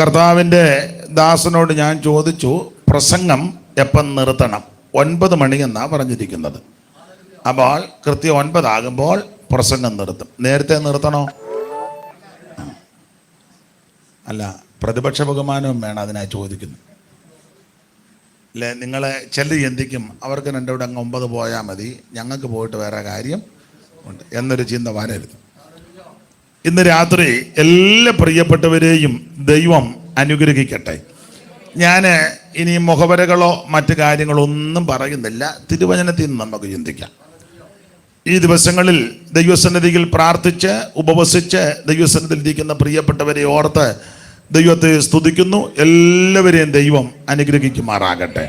കർത്താവിൻ്റെ ദാസനോട് ഞാൻ ചോദിച്ചു, പ്രസംഗം എപ്പം നിർത്തണം? 9 മണി എന്നാണ് പറഞ്ഞിരിക്കുന്നത്. അപ്പോൾ കൃത്യം 9 ആകുമ്പോൾ പ്രസംഗം നിർത്തും. നേരത്തെ നിർത്തണോ? അല്ല, പ്രതിപക്ഷ ബഹുമാനവും വേണം അതിനായി ചോദിക്കുന്നു. അല്ലേ, നിങ്ങളെ ചെല്ലി ചിന്തിക്കും, അവർക്ക് എൻ്റെ ഇവിടെ അങ്ങ് 9 പോയാൽ മതി, ഞങ്ങൾക്ക് പോയിട്ട് വേറെ കാര്യം ഉണ്ട് എന്നൊരു ചിന്ത വരരുത്. ഇന്ന് രാത്രി എല്ലാ പ്രിയപ്പെട്ടവരെയും ദൈവം അനുഗ്രഹിക്കട്ടെ. ഞാൻ ഇനി മുഖവരകളോ മറ്റു കാര്യങ്ങളോ ഒന്നും പറയുന്നില്ല. തിരുവചനത്തിൽ നിന്ന് നമുക്ക് ചിന്തിക്കാം. ഈ ദിവസങ്ങളിൽ ദൈവസന്നിധിയിൽ പ്രാർത്ഥിച്ച് ഉപവസിച്ച് ദൈവസന്നിധിയിൽ ഇരിക്കുന്ന പ്രിയപ്പെട്ടവരെ ഓർത്ത് ദൈവത്തെ സ്തുതിക്കുന്നു. എല്ലാവരെയും ദൈവം അനുഗ്രഹിക്കുമാറാകട്ടെ.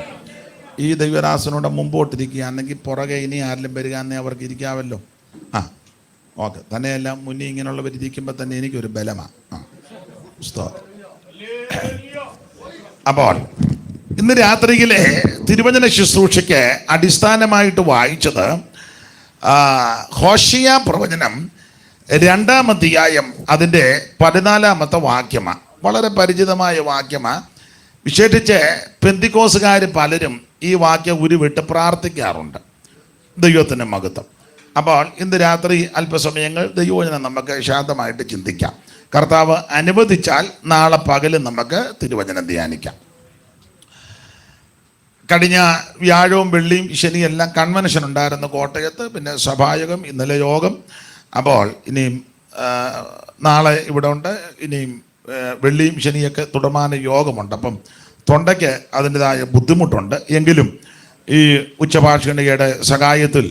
ഈ ദൈവദാസനോട് മുമ്പോട്ടിരിക്കുകയാണെങ്കിൽ പുറകെ ഇനി ആരെങ്കിലും വരികയെന്നേ അവർക്ക് ഇരിക്കാമല്ലോ. ഓക്കെ, തന്നെയല്ല മുന്നേ ഇങ്ങനെയുള്ളവർ ഇരിക്കുമ്പോൾ തന്നെ എനിക്കൊരു ബലമാണ്. അപ്പോൾ ഇന്ന് രാത്രിയിലെ തിരുവചന ശുശ്രൂഷയ്ക്ക് അടിസ്ഥാനമായിട്ട് വായിച്ചത് ഹോശിയ പ്രവചനം 2-ാം അധ്യായം അതിൻ്റെ 14-ാമത്തെ വാക്യമാണ്. വളരെ പരിചിതമായ വാക്യമാണ്. വിശേഷിച്ച് പെന്തിക്കോസുകാർ പലരും ഈ വാക്യം ഉരുവിട്ട് പ്രാർത്ഥിക്കാറുണ്ട്. ദൈവത്തിൻ്റെ മഹത്വം. അപ്പോൾ ഇന്ന് രാത്രി അല്പസമയങ്ങൾ ദൈവവചനം നമുക്ക് ശാന്തമായിട്ട് ചിന്തിക്കാം. കർത്താവ് അനുവദിച്ചാൽ നാളെ പകല് നമുക്ക് തിരുവചനം ധ്യാനിക്കാം. കഴിഞ്ഞ വ്യാഴവും വെള്ളിയും ശനിയും എല്ലാം കൺവെൻഷൻ ഉണ്ടായിരുന്നു കോട്ടയത്ത്. പിന്നെ സഭായോഗം, ഇന്നലെ യോഗം. അപ്പോൾ ഇനിയും നാളെ ഇവിടെ ഉണ്ട്. ഇനിയും വെള്ളിയും ശനിയൊക്കെ തുടർമാന യോഗമുണ്ട്. അപ്പം തൊണ്ടയ്ക്ക് അതിൻ്റെതായ ബുദ്ധിമുട്ടുണ്ട്. എങ്കിലും ഈ ഉച്ചഭാഷിണിയുടെ സഹായത്തിൽ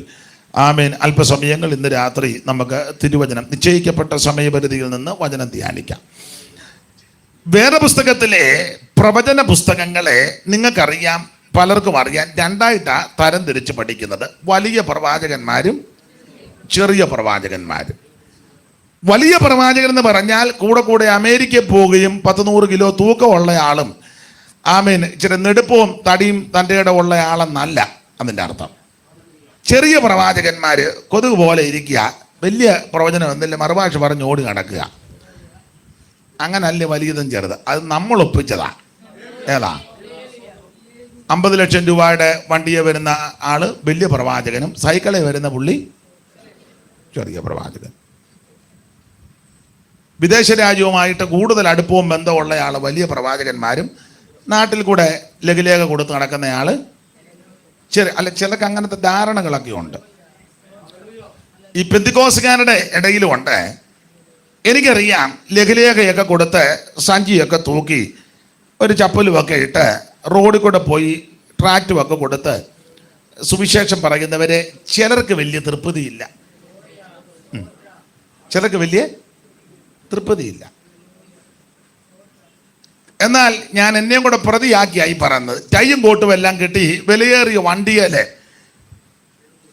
ആമേൻ അല്പസമയങ്ങൾ ഇന്ന് രാത്രി നമുക്ക് തിരുവചനം നിശ്ചയിക്കപ്പെട്ട സമയപരിധിയിൽ നിന്ന് വചനം ധ്യാനിക്കാം. വേദപുസ്തകത്തിലെ പ്രവചന പുസ്തകങ്ങളെ നിങ്ങൾക്കറിയാം, പലർക്കും അറിയാം, 2ആയിട്ടാണ് തരംതിരിച്ച് പഠിക്കുന്നത്. വലിയ പ്രവാചകന്മാരും ചെറിയ പ്രവാചകന്മാരും. വലിയ പ്രവാചകൻ എന്ന് പറഞ്ഞാൽ കൂടെ അമേരിക്കയിൽ പോവുകയും 100 കിലോ തൂക്കമുള്ള ആളും ആമേൻ ഇച്ചിരി നെടുപ്പവും തടിയും തൻ്റെ ഉള്ള ആളെന്നല്ല അതിൻ്റെ അർത്ഥം. ചെറിയ പ്രവാചകന്മാർ കൊതുക് പോലെ ഇരിക്കുക, വലിയ പ്രവചനം എന്തെങ്കിലും മറുഭാഷ പറഞ്ഞ് ഓടി നടക്കുക. അങ്ങനല്ലേ വലിയതും ചെറുത്. അത് നമ്മൾ ഒപ്പിച്ചതാ. ഏതാ? 50 ലക്ഷം രൂപയുടെ വണ്ടിയെ വരുന്ന ആള് വലിയ പ്രവാചകനും സൈക്കിളിൽ വരുന്ന പുള്ളി ചെറിയ പ്രവാചകൻ. വിദേശ രാജ്യവുമായിട്ട് കൂടുതൽ അടുപ്പവും ബന്ധമുള്ള ആൾ വലിയ പ്രവാചകന്മാരും നാട്ടിൽ കൂടെ ലഘുലേഖ കൊടുത്ത് നടക്കുന്നയാൾ ചിലക്ക് അങ്ങനത്തെ ധാരണകളൊക്കെ ഉണ്ട്. ഈ പെന്തിക്കോസുകാരുടെ ഇടയിലുമുണ്ട്. എനിക്കറിയാം, ലഘുലേഖയൊക്കെ കൊടുത്ത് സഞ്ചിയൊക്കെ തൂക്കി ഒരു ചപ്പലുമൊക്കെ ഇട്ട് റോഡിൽ കൂടെ പോയി ട്രാക്റ്റുമൊക്കെ കൊടുത്ത് സുവിശേഷം പറയുന്നവരെ ചിലർക്ക് വലിയ തൃപ്തിയില്ല. ചിലർക്ക് വലിയ തൃപ്തിയില്ല. എന്നാൽ ഞാൻ എന്നെയും കൂടെ പ്രതിയാക്കിയായി പറയുന്നത്, ടൈയും കോട്ടും എല്ലാം കിട്ടി വിലയേറിയ വണ്ടിയിൽ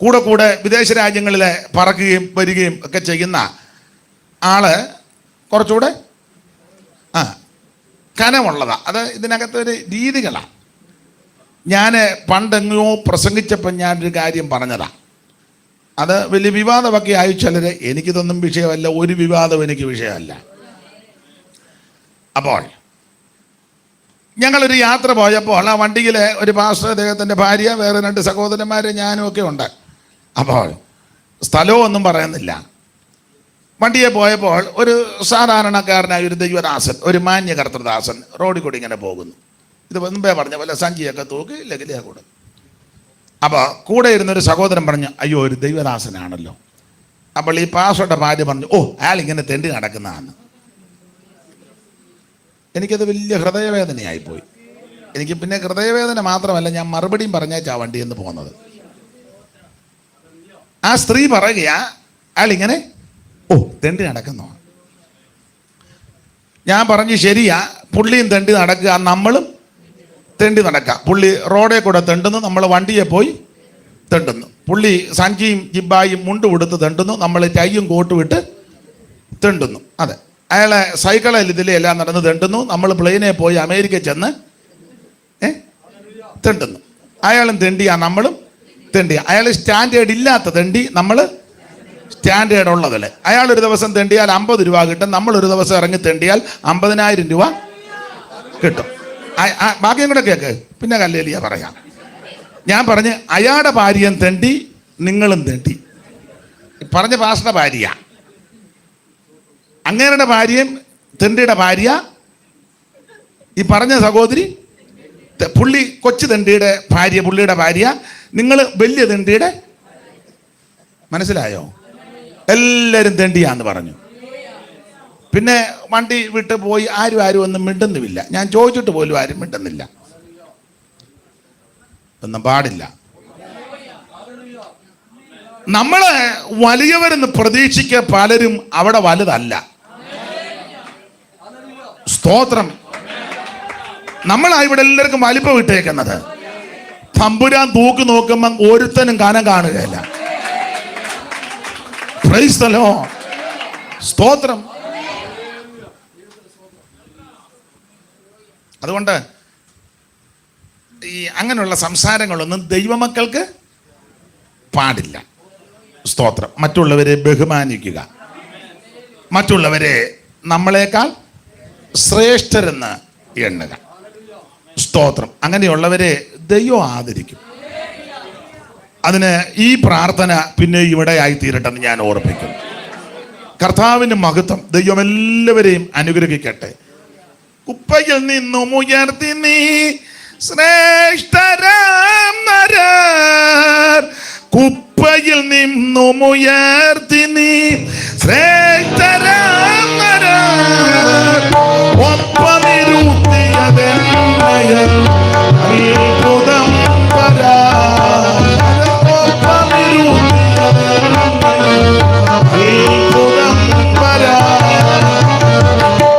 കൂടെ വിദേശ രാജ്യങ്ങളിൽ പറക്കുകയും വരികയും ഒക്കെ ചെയ്യുന്ന ആള് കുറച്ചുകൂടെ കനമുള്ളതാണ്. അത് ഇതിനകത്തൊരു രീതികളാണ്. ഞാൻ പണ്ടെങ്ങോ പ്രസംഗിച്ചപ്പോൾ ഞാനൊരു കാര്യം പറഞ്ഞതാണ്. അത് വലിയ വിവാദമൊക്കെ ആയി ചിലർ. എനിക്കിതൊന്നും വിഷയമല്ല, ഒരു വിവാദവും എനിക്ക് വിഷയമല്ല. അപ്പോൾ ഞങ്ങളൊരു യാത്ര പോയപ്പോൾ ആ വണ്ടിയിൽ ഒരു പാസ്റ്റർ, അദ്ദേഹത്തിൻ്റെ ഭാര്യ, വേറെ 2 സഹോദരന്മാർ, ഞാനും ഒക്കെ ഉണ്ട്. അപ്പോൾ സ്ഥലവും ഒന്നും പറയുന്നില്ല. വണ്ടിയെ പോയപ്പോൾ ഒരു സാധാരണക്കാരനായ ഒരു ദൈവദാസൻ, ഒരു മാന്യ കർത്തൃദാസൻ റോഡിൽ കൂടി ഇങ്ങനെ പോകുന്നു. ഇത് മുമ്പേ പറഞ്ഞ പോലെ സഞ്ചിയൊക്കെ തൂക്കി ലഘുലേഖ കൊടുക്കും. അപ്പോൾ കൂടെ ഇരുന്നൊരു സഹോദരൻ പറഞ്ഞു, അയ്യോ ഒരു ദൈവദാസനാണല്ലോ. അപ്പോൾ ഈ പാസ്റ്ററുടെ ഭാര്യ പറഞ്ഞു, ഓ അയാൾ ഇങ്ങനെ തെണ്ടി നടക്കുന്നതാണ്. എനിക്കത് വലിയ ഹൃദയവേദനയായിപ്പോയി. എനിക്ക് പിന്നെ ഹൃദയവേദന മാത്രമല്ല, ഞാൻ മറുപടിയും പറഞ്ഞേച്ചാ വണ്ടിയിൽ നിന്ന് പോകുന്നത്. ആ സ്ത്രീ പറയുകയാ, അയാൾ ഇങ്ങനെ ഓ തെണ്ടി നടക്കുന്നു. ഞാൻ പറഞ്ഞു, ശരിയാ, പുള്ളിയും തെണ്ടി നടക്കുക, നമ്മളും തെണ്ടി നടക്കുക. പുള്ളി റോഡേ കൂടെ തെണ്ടുന്നു, നമ്മൾ വണ്ടിയെ പോയി തെണ്ടുന്നു. പുള്ളി സഞ്ചിയും ജിബ്ബായും മുണ്ട് കൊടുത്ത് തെണ്ടുന്നു, നമ്മൾ ടൈയും കോട്ടും ഇട്ട് തെണ്ടുന്നു. അതെ, അയാളെ സൈക്കിളിൽ ഇതിലെല്ലാം നടന്ന് തെണ്ടുന്നു, നമ്മൾ പ്ലെയിനെ പോയി അമേരിക്കയിൽ ചെന്ന് തെണ്ടുന്നു. അയാളും തെണ്ടിയാ, നമ്മളും തെണ്ടിയാ. അയാൾ സ്റ്റാൻഡേർഡ് ഇല്ലാത്ത തെണ്ടി, നമ്മൾ സ്റ്റാൻഡേർഡ് ഉള്ളതല്ലേ. അയാൾ ഒരു ദിവസം തെണ്ടിയാൽ 50 രൂപ കിട്ടും, നമ്മളൊരു ദിവസം ഇറങ്ങി തെണ്ടിയാൽ 50,000 രൂപ കിട്ടും. ബാക്കിയും കൂടെ കേക്ക്, പിന്നെ ഹല്ലേലൂയ പറയാം. ഞാൻ പറഞ്ഞ് അയാളുടെ ഭാര്യയും തെണ്ടി, നിങ്ങളും തെണ്ടി. പറഞ്ഞ പാസ്റ്ററുടെ ഭാര്യ, അങ്ങേരുടെ ഭാര്യയും തെണ്ടിയുടെ ഭാര്യ, ഈ പറഞ്ഞ സഹോദരി പുള്ളി കൊച്ചു തെണ്ടിയുടെ ഭാര്യ, പുള്ളിയുടെ ഭാര്യ, നിങ്ങൾ വലിയ തെണ്ടിയുടെ. മനസ്സിലായോ? എല്ലാവരും തെണ്ടിയാന്ന് പറഞ്ഞു. പിന്നെ വണ്ടി വിട്ട് പോയി. ആരും ഒന്നും മിണ്ടുന്നുമില്ല. ഞാൻ ചോദിച്ചിട്ട് പോലും ആരും മിണ്ടുന്നില്ല. ഒന്നും പാടില്ല. നമ്മള് വലിയവരെന്ന് പ്രതീക്ഷിക്ക പലരും അവിടെ വലുതല്ല. സ്തോത്രം. നമ്മളാ ഇവിടെ എല്ലാവർക്കും വലിപ്പം ഇട്ടേക്കുന്നത്. തമ്പുരാൻ തൂക്കി നോക്കുമ്പം ഒരുത്തനും കനം കാണുകയില്ല. Praise the Lord. സ്തോത്രം. അതുകൊണ്ട് ഈ അങ്ങനെയുള്ള സംസാരങ്ങളൊന്നും ദൈവമക്കൾക്ക് പാടില്ല. സ്തോത്രം. മറ്റുള്ളവരെ ബഹുമാനിക്കുക, മറ്റുള്ളവരെ നമ്മളെക്കാൾ ശ്രേഷ്ഠരെന്ന് എണ്ണുക. സ്തോത്രം. അങ്ങനെയുള്ളവരെ ദൈവം ആദരിക്കും. അതിന് ഈ പ്രാർത്ഥന പിന്നെ ഇവിടെ ആയിത്തീരട്ടെന്ന് ഞാൻ ഓർപ്പിക്കുന്നു. കർത്താവിന് മഹത്വം. ദൈവം എല്ലാവരെയും അനുഗ്രഹിക്കട്ടെ. കുപ്പയിൽ നിന്നും ഉയർത്തി നീ ശ്രേഷ്ഠരാം നരർ, കുപ്പയിൽ നിന്നും ഉയർത്തി നീ ശ്രേഷ്ഠരാം നരർ, ഒപ്പമിരുത്തിയതെന്നയർ അത്ഭുതം വരാ, ഒപ്പമിരുത്തിയതെന്നയർ അത്ഭുതം വരാ,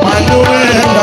മനുവേണ്ട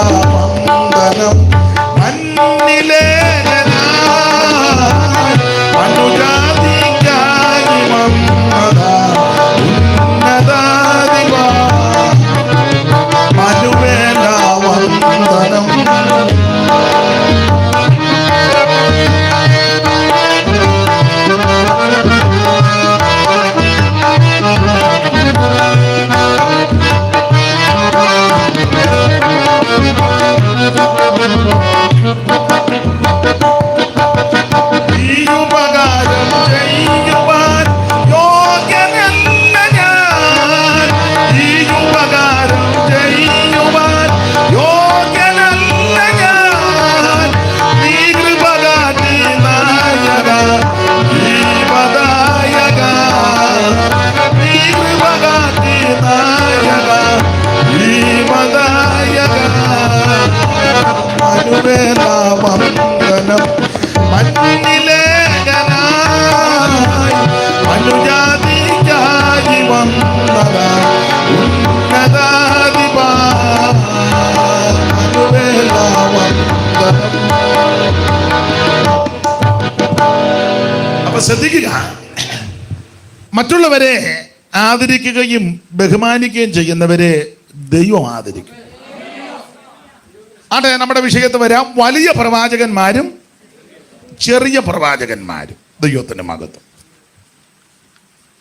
വന്ദനം മണ്ണിലേനായി, മനുജാതിക്കായി വന്നതാ ഉന്നതാധിപാ, മനുവേണ്ട വന്ദനം. അപ്പൊ ശ്രദ്ധിക്കുക, മറ്റുള്ളവരെ ആദരിക്കുകയും ബഹുമാനിക്കുകയും ചെയ്യുന്നവരെ ദൈവം ആദരിക്കും. അതെ, നമ്മുടെ വിഷയത്തിൽ വരാം. വലിയ പ്രവാചകന്മാരും ചെറിയ പ്രവാചകന്മാരും. ദൈവത്തിന്റെ മഹത്വം.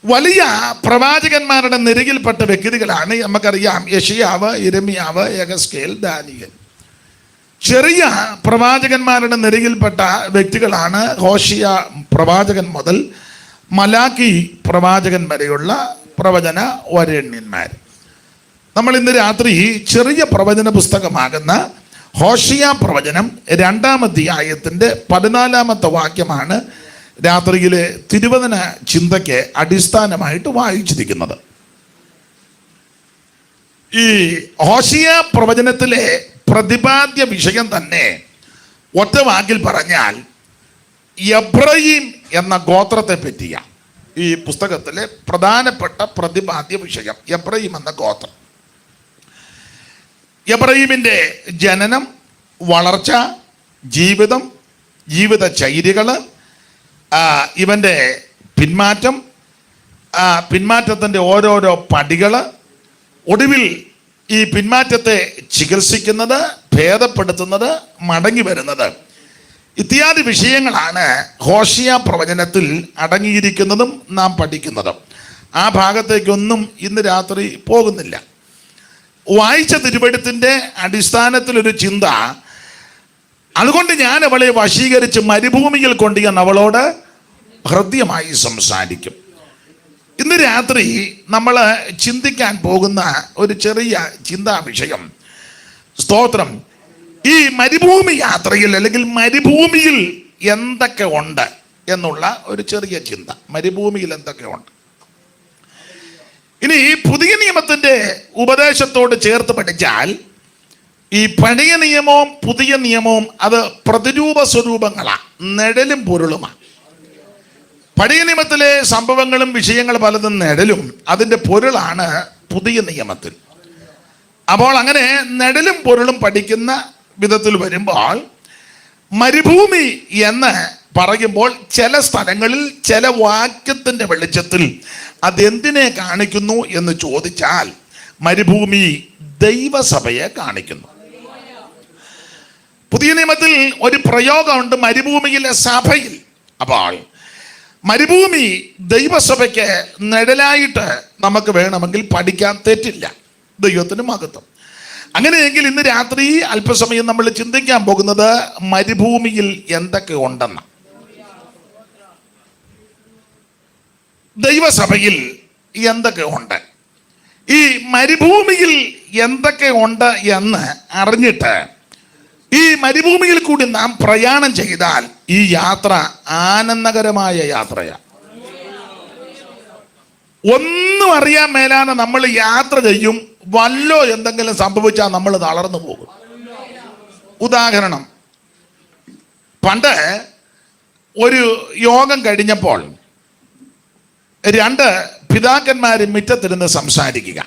വലിയ പ്രവാചകന്മാരുടെ നിരയിൽപ്പെട്ട വ്യക്തികളാണ് നമുക്കറിയാം യെശയ്യാവ്, യിരെമ്യാവ്, യെഹെസ്കേൽ, ദാനിയേൽ. ചെറിയ പ്രവാചകന്മാരുടെ നിരയിൽപ്പെട്ട വ്യക്തികളാണ് ഹോശിയ പ്രവാചകൻ മുതൽ മലാക്കി പ്രവാചകൻ വരെയുള്ള പ്രവചന വരേണ്യന്മാർ. നമ്മൾ ഇന്ന് രാത്രി ചെറിയ പ്രവചന പുസ്തകമാകുന്ന ഹോശിയ പ്രവചനം 2-ാം അധ്യായത്തിൻ്റെ 14-ാമത്തെ വാക്യമാണ് രാത്രിയിലെ തിരുവചന ചിന്തയ്ക്ക് അടിസ്ഥാനമായിട്ട് വായിച്ചിരിക്കുന്നത്. ഈ ഹോശിയ പ്രവചനത്തിലെ പ്രതിപാദ്യ വിഷയം തന്നെ ഒറ്റ വാക്കിൽ പറഞ്ഞാൽ എബ്രയീം എന്ന ഗോത്രത്തെ പറ്റിയ ഈ പുസ്തകത്തിലെ പ്രധാനപ്പെട്ട പ്രതിപാദ്യ വിഷയം എബ്രയീം എന്ന ഗോത്രം. എബ്രയീമിൻ്റെ ജനനം, വളർച്ച, ജീവിതം, ജീവിതചര്യകൾ, ഇവൻ്റെ പിന്മാറ്റത്തിൻ്റെ ഓരോരോ പടികൾ, ഒടുവിൽ ഈ പിന്മാറ്റത്തെ ചികിത്സിക്കുന്നത്, ഭേദപ്പെടുത്തുന്നത്, മടങ്ങി വരുന്നത്, ഇത്യാദി വിഷയങ്ങളാണ് ഹോശിയ പ്രവചനത്തിൽ അടങ്ങിയിരിക്കുന്നതും നാം പഠിക്കുന്നതും. ആ ഭാഗത്തേക്കൊന്നും ഇന്ന് രാത്രി പോകുന്നില്ല. വായിച്ച തിരുവെഴുത്തിൻ്റെ അടിസ്ഥാനത്തിലൊരു ചിന്ത, അതുകൊണ്ട് ഞാൻ അവളെ വശീകരിച്ച് മരുഭൂമിയിൽ കൊണ്ടുവന്ന് അവളോട് ഹൃദ്യമായി സംസാരിക്കും. ഇന്ന് രാത്രി നമ്മൾ ചിന്തിക്കാൻ പോകുന്ന ഒരു ചെറിയ ചിന്താ വിഷയം, സ്തോത്രം, ഈ മരുഭൂമി യാത്രയിൽ അല്ലെങ്കിൽ മരുഭൂമിയിൽ എന്തൊക്കെ ഉണ്ട് എന്നുള്ള ഒരു ചെറിയ ചിന്ത. മരുഭൂമിയിൽ എന്തൊക്കെ ഉണ്ട്? ഇനി പുതിയ നിയമത്തിന്റെ ഉപദേശത്തോട് ചേർത്ത് പഠിച്ചാൽ ഈ പഴയ നിയമവും പുതിയ നിയമവും അത് പ്രതിരൂപ സ്വരൂപങ്ങളാണ്, നിഴലും പൊരുളുമാണ്. പഴയ നിയമത്തിലെ സംഭവങ്ങളും വിഷയങ്ങൾ പലതും നിഴലും, അതിൻ്റെ പൊരുളാണ് പുതിയ നിയമത്തിൽ. അപ്പോൾ അങ്ങനെ നിഴലും പൊരുളും പഠിക്കുന്ന വിധത്തിൽ വരുമ്പോൾ മരുഭൂമി എന്ന് പറയുമ്പോൾ ചില സ്ഥലങ്ങളിൽ ചില വാക്യത്തിൻ്റെ വെളിച്ചത്തിൽ അതെന്തിനെ കാണിക്കുന്നു എന്ന് ചോദിച്ചാൽ മരുഭൂമി ദൈവസഭയെ കാണിക്കുന്നു. പുതിയ നിയമത്തിൽ ഒരു പ്രയോഗമുണ്ട് മരുഭൂമിയിലെ സഭയിൽ. അപ്പോൾ മരുഭൂമി ദൈവസഭയ്ക്ക് നിഴലായിട്ട് നമുക്ക് വേണമെങ്കിൽ പഠിക്കാൻ തെറ്റില്ല. ദൈവത്തിന് മഹത്വം. അങ്ങനെയെങ്കിൽ ഇന്ന് രാത്രി അല്പസമയം നമ്മൾ ചിന്തിക്കാൻ പോകുന്നത് മരുഭൂമിയിൽ എന്തൊക്കെ ഉണ്ടെന്ന്. ദൈവസഭയിൽ എന്തൊക്കെ ഉണ്ട്, ഈ മരുഭൂമിയിൽ എന്തൊക്കെ ഉണ്ട് എന്ന് അറിഞ്ഞിട്ട് ഈ മരുഭൂമിയിൽ കൂടി നാം പ്രയാണം ചെയ്താൽ ഈ യാത്ര ആനന്ദകരമായ യാത്രയാണ്. ഒന്നും അറിയാൻ മേലാതെ നമ്മൾ യാത്ര ചെയ്യും, വല്ലോ എന്തെങ്കിലും സംഭവിച്ചാൽ നമ്മൾ തളർന്നു പോകും. ഉദാഹരണം, പണ്ട് ഒരു യോഗം കഴിഞ്ഞപ്പോൾ രണ്ട് പിതാക്കന്മാർ മുറ്റത്തിരുന്ന് സംസാരിക്കുക.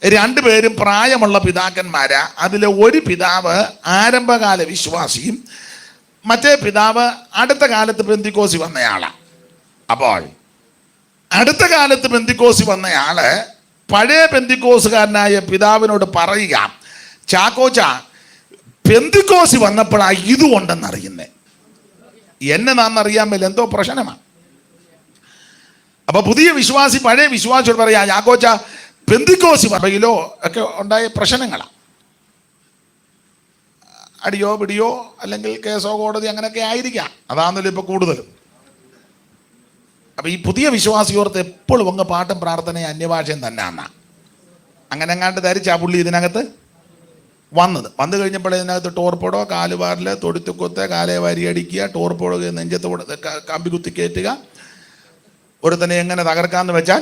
രണ്ടുപേരും പ്രായമുള്ള പിതാക്കന്മാരാ. അതിൽ ഒരു പിതാവ് ആരംഭകാല വിശ്വാസിയും മറ്റേ പിതാവ് അടുത്ത കാലത്ത് പെന്തിക്കോസി വന്നയാളാണ്. അപ്പോൾ അടുത്ത കാലത്ത് പെന്തിക്കോസി വന്നയാള് പഴയ പെന്തിക്കോസുകാരനായ പിതാവിനോട് പറയുക, ചാക്കോച്ച, പെന്തിക്കോസി വന്നപ്പോഴാണ് ഇതുകൊണ്ടെന്നറിയുന്നേ, എന്നെ നാന്നറിയാൻ മേൽ എന്തോ പ്രശ്നമാണ്. അപ്പൊ പുതിയ വിശ്വാസി പഴയ വിശ്വാസിയോട് പറയാ, ചാക്കോച്ച, പെന്തിക്കോസി സഭയിലോ ഒക്കെ ഉണ്ടായ പ്രശ്നങ്ങളാണ്. അടിയോ പിടിയോ അല്ലെങ്കിൽ കേസോ കോടതി അങ്ങനെയൊക്കെ ആയിരിക്കാം, അതാണല്ലോ ഇപ്പൊ കൂടുതലും. അപ്പൊ ഈ പുതിയ വിശ്വാസിയോർത്ത് എപ്പോഴും അങ്ങ് പാട്ടും പ്രാർത്ഥനയും അന്യഭാഷയും തന്നെയാണ്. അങ്ങനെ എങ്ങാണ്ട് ധരിച്ചാ പുള്ളി ഇതിനകത്ത് വന്നു കഴിഞ്ഞപ്പോൾ ഇതിനകത്ത് ടോർപ്പോടോ, കാലുവാറില് തൊടുത്തുകൊത്ത്, കാലേ വാരി അടിക്കുക, ടോർപ്പോടോ നെഞ്ചത്തോട് കമ്പി കുത്തി കയറ്റുക, ഒരുത്തനെ എങ്ങനെ തകർക്കാന്ന് വെച്ചാൽ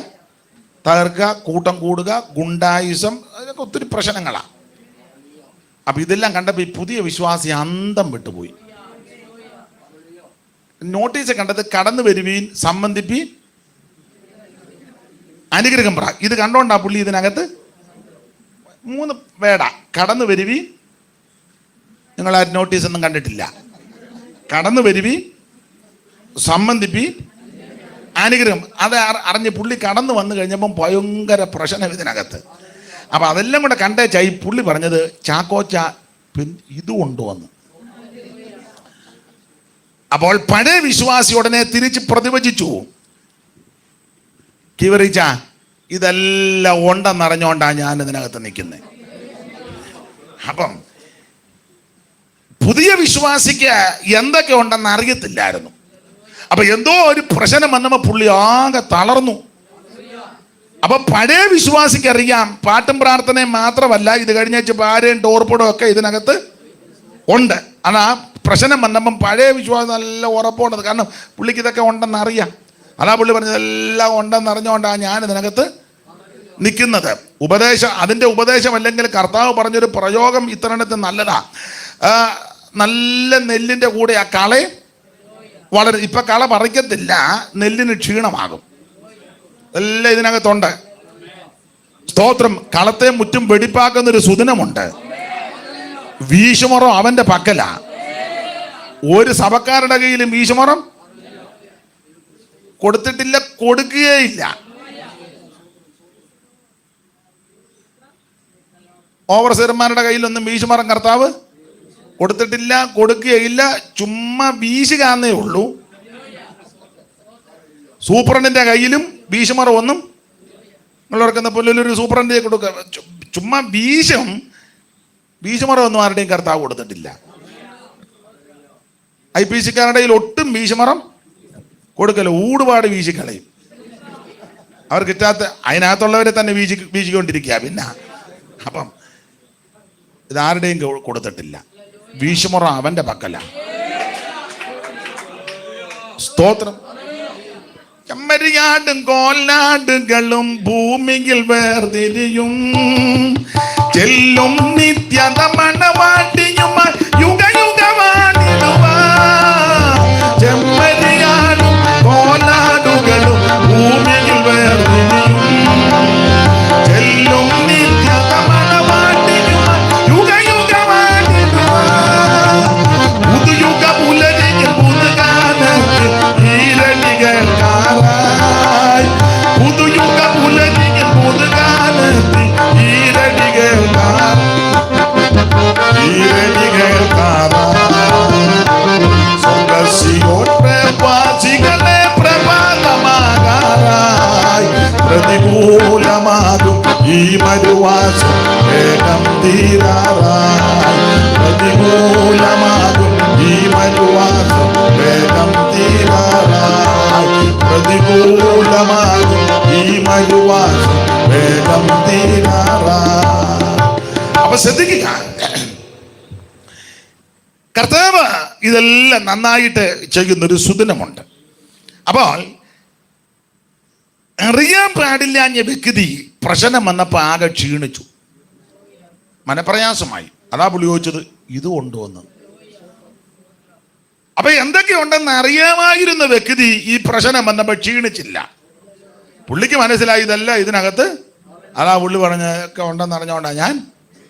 തകർക്കുക, കൂട്ടം കൂടുക, ഗുണ്ടായുസം, അതിനൊക്കെ ഒത്തിരി പ്രശ്നങ്ങളാണ്. അപ്പൊ ഇതെല്ലാം കണ്ടപ്പോൾ ഈ പുതിയ വിശ്വാസി അന്തം വിട്ടുപോയി. നോട്ടീസ് കണ്ടത് കടന്നു വരുവീൻ, സംബന്ധിപ്പീൻ, അനുഗ്രഹം പറ. ഇത് കണ്ടോണ്ടാ പുള്ളി ഇതിനകത്ത് 3 വേട, കടന്നു വരുവീൻ. നിങ്ങൾ ആ നോട്ടീസ് ഒന്നും കണ്ടിട്ടില്ല. കടന്നു വരുവീൻ, സംബന്ധിപ്പീൻ, അനുഗ്രഹം. അത് അറിഞ്ഞ് പുള്ളി കടന്നു വന്നു കഴിഞ്ഞപ്പം ഭയങ്കര പ്രശ്നം ഇതിനകത്ത്. അപ്പൊ അതെല്ലാം കൂടെ കണ്ടേച്ചാ ഈ പുള്ളി പറഞ്ഞത്, ചാക്കോച്ച ഇത് കൊണ്ടുവന്നു. അപ്പോൾ പഴയ വിശ്വാസി ഉടനെ തിരിച്ച് പ്രതിവചിച്ചു, കിവറിച്ച, ഇതെല്ലാം ഉണ്ടെന്നറിഞ്ഞോണ്ടാ ഞാൻ ഇതിനകത്ത് നിൽക്കുന്നത്. അപ്പം പുതിയ വിശ്വാസിക്ക് എന്തൊക്കെ ഉണ്ടെന്ന് അറിയത്തില്ലായിരുന്നു. അപ്പൊ എന്തോ ഒരു പ്രശ്നം വന്നപ്പോൾ പുള്ളി ആകെ തളർന്നു. അപ്പൊ പഴയ വിശ്വാസിക്ക് അറിയാം പാട്ടും പ്രാർത്ഥനയും മാത്രമല്ല, ഇത് കഴിഞ്ഞ ഭാര്യയും ടോർപ്പടോ ഒക്കെ ഇതിനകത്ത് ഉണ്ട്. അതാ പ്രശ്നം വന്നപ്പം പഴയ വിശ്വാസം നല്ല ഉറപ്പുള്ളത്, കാരണം പുള്ളിക്ക് ഇതൊക്കെ ഉണ്ടെന്ന് അറിയാം. അതാ പുള്ളി പറഞ്ഞത് എല്ലാം ഉണ്ടെന്ന് അറിഞ്ഞുകൊണ്ടാണ് ഞാൻ ഇതിനകത്ത് നിൽക്കുന്നത്. അതിൻ്റെ ഉപദേശം അല്ലെങ്കിൽ കർത്താവ് പറഞ്ഞൊരു പ്രയോഗം ഇത്തരണത്തിൽ നല്ലതാ. നല്ല നെല്ലിൻ്റെ കൂടെ ആ കളെ വളരെ, ഇപ്പൊ കള പറിക്കത്തില്ല, നെല്ലിന് ക്ഷീണമാകും. എല്ലാം ഇതിനകത്തുണ്ട്. സ്തോത്രം. കളത്തെ മുറ്റും വെടിപ്പാക്കുന്നൊരു സുദിനമുണ്ട്. വീശുമറം അവന്റെ പക്കല. ഒരു സഭക്കാരുടെ കയ്യിലും വീശുമറം കൊടുത്തിട്ടില്ല, കൊടുക്കുകയില്ല. ഓവർസീർമാരുടെ കയ്യിലൊന്നും വീശുമറം കർത്താവ് കൊടുത്തിട്ടില്ല, കൊടുക്കുകയില്ല. ചുമ്മാ വീശുകാന്നേ ഉള്ളൂ. സൂപ്രണ്ടിന്റെ കയ്യിലും വീശുമറം ഒന്നും നിങ്ങളോർക്കുന്ന പുല്ലൊരു സൂപ്രണ്ടിനെ കൊടുക്കുക. ചുമ്മാ വീശുമറം ഒന്നും ആരുടെയും കർത്താവ് കൊടുത്തിട്ടില്ല. IPC-ക്കാരുടെ ഒട്ടും വീശുമറം കൊടുക്കല്ലോ, ഊടുപാട് വീശിക്കളയും. അവർ കിട്ടാത്ത അതിനകത്തുള്ളവരെ തന്നെ വീശിക്കൊണ്ടിരിക്കുക. പിന്നെ അപ്പം ഇതാരുടെയും കൊടുത്തിട്ടില്ല. വീശുമുറ അവന്റെ പക്കല. സ്തോത്രം. ചെമ്മരിയാടും കോലാടുകളും ഭൂമിയിൽ വേർതിരിയും, ചെല്ലും നിത്യത മണവാട്ടിയുമായി യുഗയുഗവാണിടുവാ. ചെമ്മരിയാടും കോലാടുകളും ഭൂമിയിൽ വേർതിരിയും, ചെല്ലും നിത്യത മണവാട്ടിയുമായി യുഗയുഗവാണിടുവാ. പുതുയുഗ പുലരിയിൽ പുതുകാലത്ത് ഈരടികൾക്കാരായി, പുതുയുഗ പുലരിയിൽ പുതുകാലത്ത് പ്രവാസികളെ പ്രഭാതമാകാറായി, പ്രതികൂലമാകും ഈ മരുവാസം വേഗം തീരാറായി. പ്രതികൂലമാകും ഈ മരുവാസം വേഗം തീരാറായി. പ്രതികൂലമാകും ഈ മരുവാസം വേഗം തീരാറായി. അപ്പൊ ശ്രദ്ധിക്കുക, കർത്താവ് ഇതെല്ലാം നന്നായിട്ട് ചെയ്യുന്നൊരു സുദിനമുണ്ട്. അപ്പോൾ അറിയാൻ പാടില്ലാഞ്ഞ വ്യക്തി പ്രശ്നം വന്നപ്പോൾ ആകെ ക്ഷീണിച്ചു, മനപ്രയാസമായി. അതാ പുള്ളി ചോദിച്ചത് ഇത് കൊണ്ടുവന്ന്. അപ്പൊ എന്തൊക്കെയുണ്ടെന്ന് അറിയാമായിരുന്ന വ്യക്തി ഈ പ്രശ്നം വന്നപ്പോൾ ക്ഷീണിച്ചില്ല. പുള്ളിക്ക് മനസ്സിലായി ഇതല്ല ഇതിനകത്ത്. അതാ പുള്ളി പറഞ്ഞൊക്കെ ഉണ്ടെന്ന് അറിഞ്ഞുകൊണ്ടാണ് ഞാൻ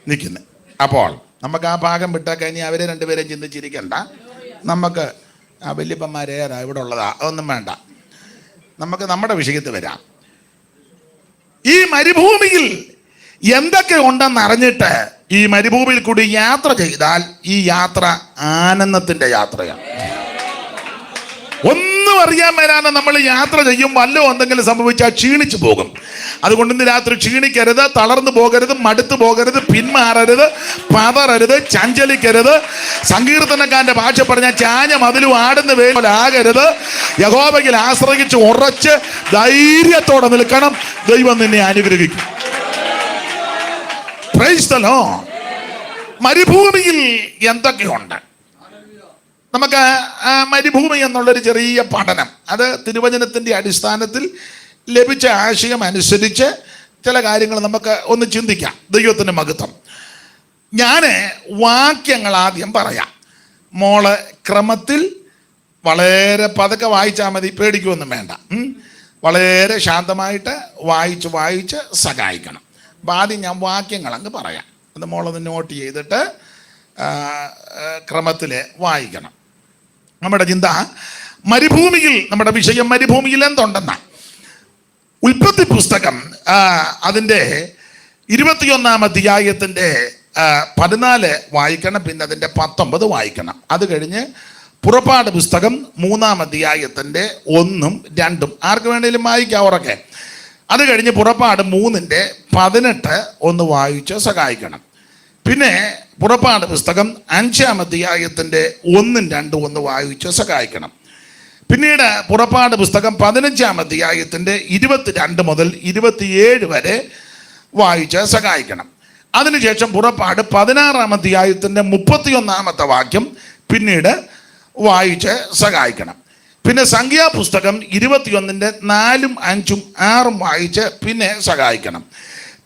നിൽക്കുന്നത്. അപ്പോൾ നമുക്ക് ആ ഭാഗം വിട്ടാൽ കഴിഞ്ഞ് അവരെ രണ്ടുപേരെയും ചിന്തിച്ചിരിക്കണ്ട. നമുക്ക് ആ വല്യപ്പന്മാരേരാ ഇവിടെ ഉള്ളതാ, അതൊന്നും വേണ്ട. നമുക്ക് നമ്മുടെ വിഷയത്തിൽ വരാം. ഈ മരുഭൂമിയിൽ എന്തൊക്കെ ഉണ്ടെന്ന് അറിഞ്ഞിട്ട് ഈ മരുഭൂമിയിൽ കൂടി യാത്ര ചെയ്താൽ ഈ യാത്ര ആനന്ദത്തിന്റെ യാത്രയാണ്. ഒന്നും അറിയാൻ വരാതെ നമ്മൾ യാത്ര ചെയ്യും, വല്ലോ എന്തെങ്കിലും സംഭവിച്ചാൽ ക്ഷീണിച്ചു പോകും. അതുകൊണ്ട് ഇന്ന് രാത്രി ക്ഷീണിക്കരുത്, തളർന്നു പോകരുത്, മടുത്തു പോകരുത്, പിന്മാറരുത്, പതറരുത്, ചഞ്ചലിക്കരുത്. സങ്കീർത്തനക്കാരന്റെ ഭാഷ പറഞ്ഞാൽ ചാഞ്ഞ മതിലും ആടുന്ന വേല ആകരുത്. യഹോവയിൽ ആശ്രയിച്ച് ഉറച്ച് ധൈര്യത്തോടെ നിൽക്കണം. ദൈവം നിന്നെ അനുഗ്രഹിക്കും. Praise the Lord. മരുഭൂമിയിൽ എന്തൊക്കെയുണ്ട്? നമുക്ക് മരുഭൂമി എന്നുള്ളൊരു ചെറിയ പഠനം, അത് തിരുവചനത്തിൻ്റെ അടിസ്ഥാനത്തിൽ ലഭിച്ച ആശയം അനുസരിച്ച് ചില കാര്യങ്ങൾ നമുക്ക് ഒന്ന് ചിന്തിക്കാം. ദൈവത്തിൻ്റെ മഹത്വം. ഞാൻ വാക്യങ്ങൾ ആദ്യം പറയാം. മോള് ക്രമത്തിൽ വളരെ പതുക്കെ വായിച്ചാൽ മതി, പേടിക്കുമൊന്നും വേണ്ട. വളരെ ശാന്തമായിട്ട് വായിച്ച് സഹായിക്കണം. അപ്പം ആദ്യം ഞാൻ വാക്യങ്ങൾ അങ്ങ് പറയാം. അത് മോളൊന്ന് നോട്ട് ചെയ്തിട്ട് ക്രമത്തിൽ വായിക്കണം. നമ്മുടെ ചിന്ത മരുഭൂമിയിൽ, നമ്മുടെ വിഷയം മരുഭൂമിയിൽ എന്തുണ്ടെന്നാണ്. ഉൽപ്പത്തി പുസ്തകം അതിൻ്റെ 21-ാം അധ്യായത്തിൻ്റെ 14 വായിക്കണം, പിന്നെ അതിൻ്റെ 19 വായിക്കണം. അത് കഴിഞ്ഞ് പുറപ്പാട് പുസ്തകം 3-ാം അധ്യായത്തിൻ്റെ 1ഉം 2ഉം ആർക്ക് വേണമെങ്കിലും വായിക്കാം ഉറക്കെ. അത് കഴിഞ്ഞ് പുറപ്പാട് 3-ന്റെ 18 ഒന്ന് വായിച്ച് സഹായിക്കണം. പിന്നെ പുറപ്പാട് പുസ്തകം 5-ാം അധ്യായത്തിൻ്റെ 1ഉം 2ഉം ഒന്ന് വായിച്ച് സഹായിക്കണം. പിന്നീട് പുറപ്പാട് പുസ്തകം 15-ാം അധ്യായത്തിൻ്റെ 22 മുതൽ 27 വരെ വായിച്ച് സഹായിക്കണം. അതിനുശേഷം പുറപ്പാട് 16-ാം അധ്യായത്തിൻ്റെ 31-ാമത്തെ വാക്യം പിന്നീട് വായിച്ച് സഹായിക്കണം. പിന്നെ സംഖ്യാപുസ്തകം 21-ന്റെ 4ഉം 5ഉം 6ഉം വായിച്ച് പിന്നെ സഹായിക്കണം.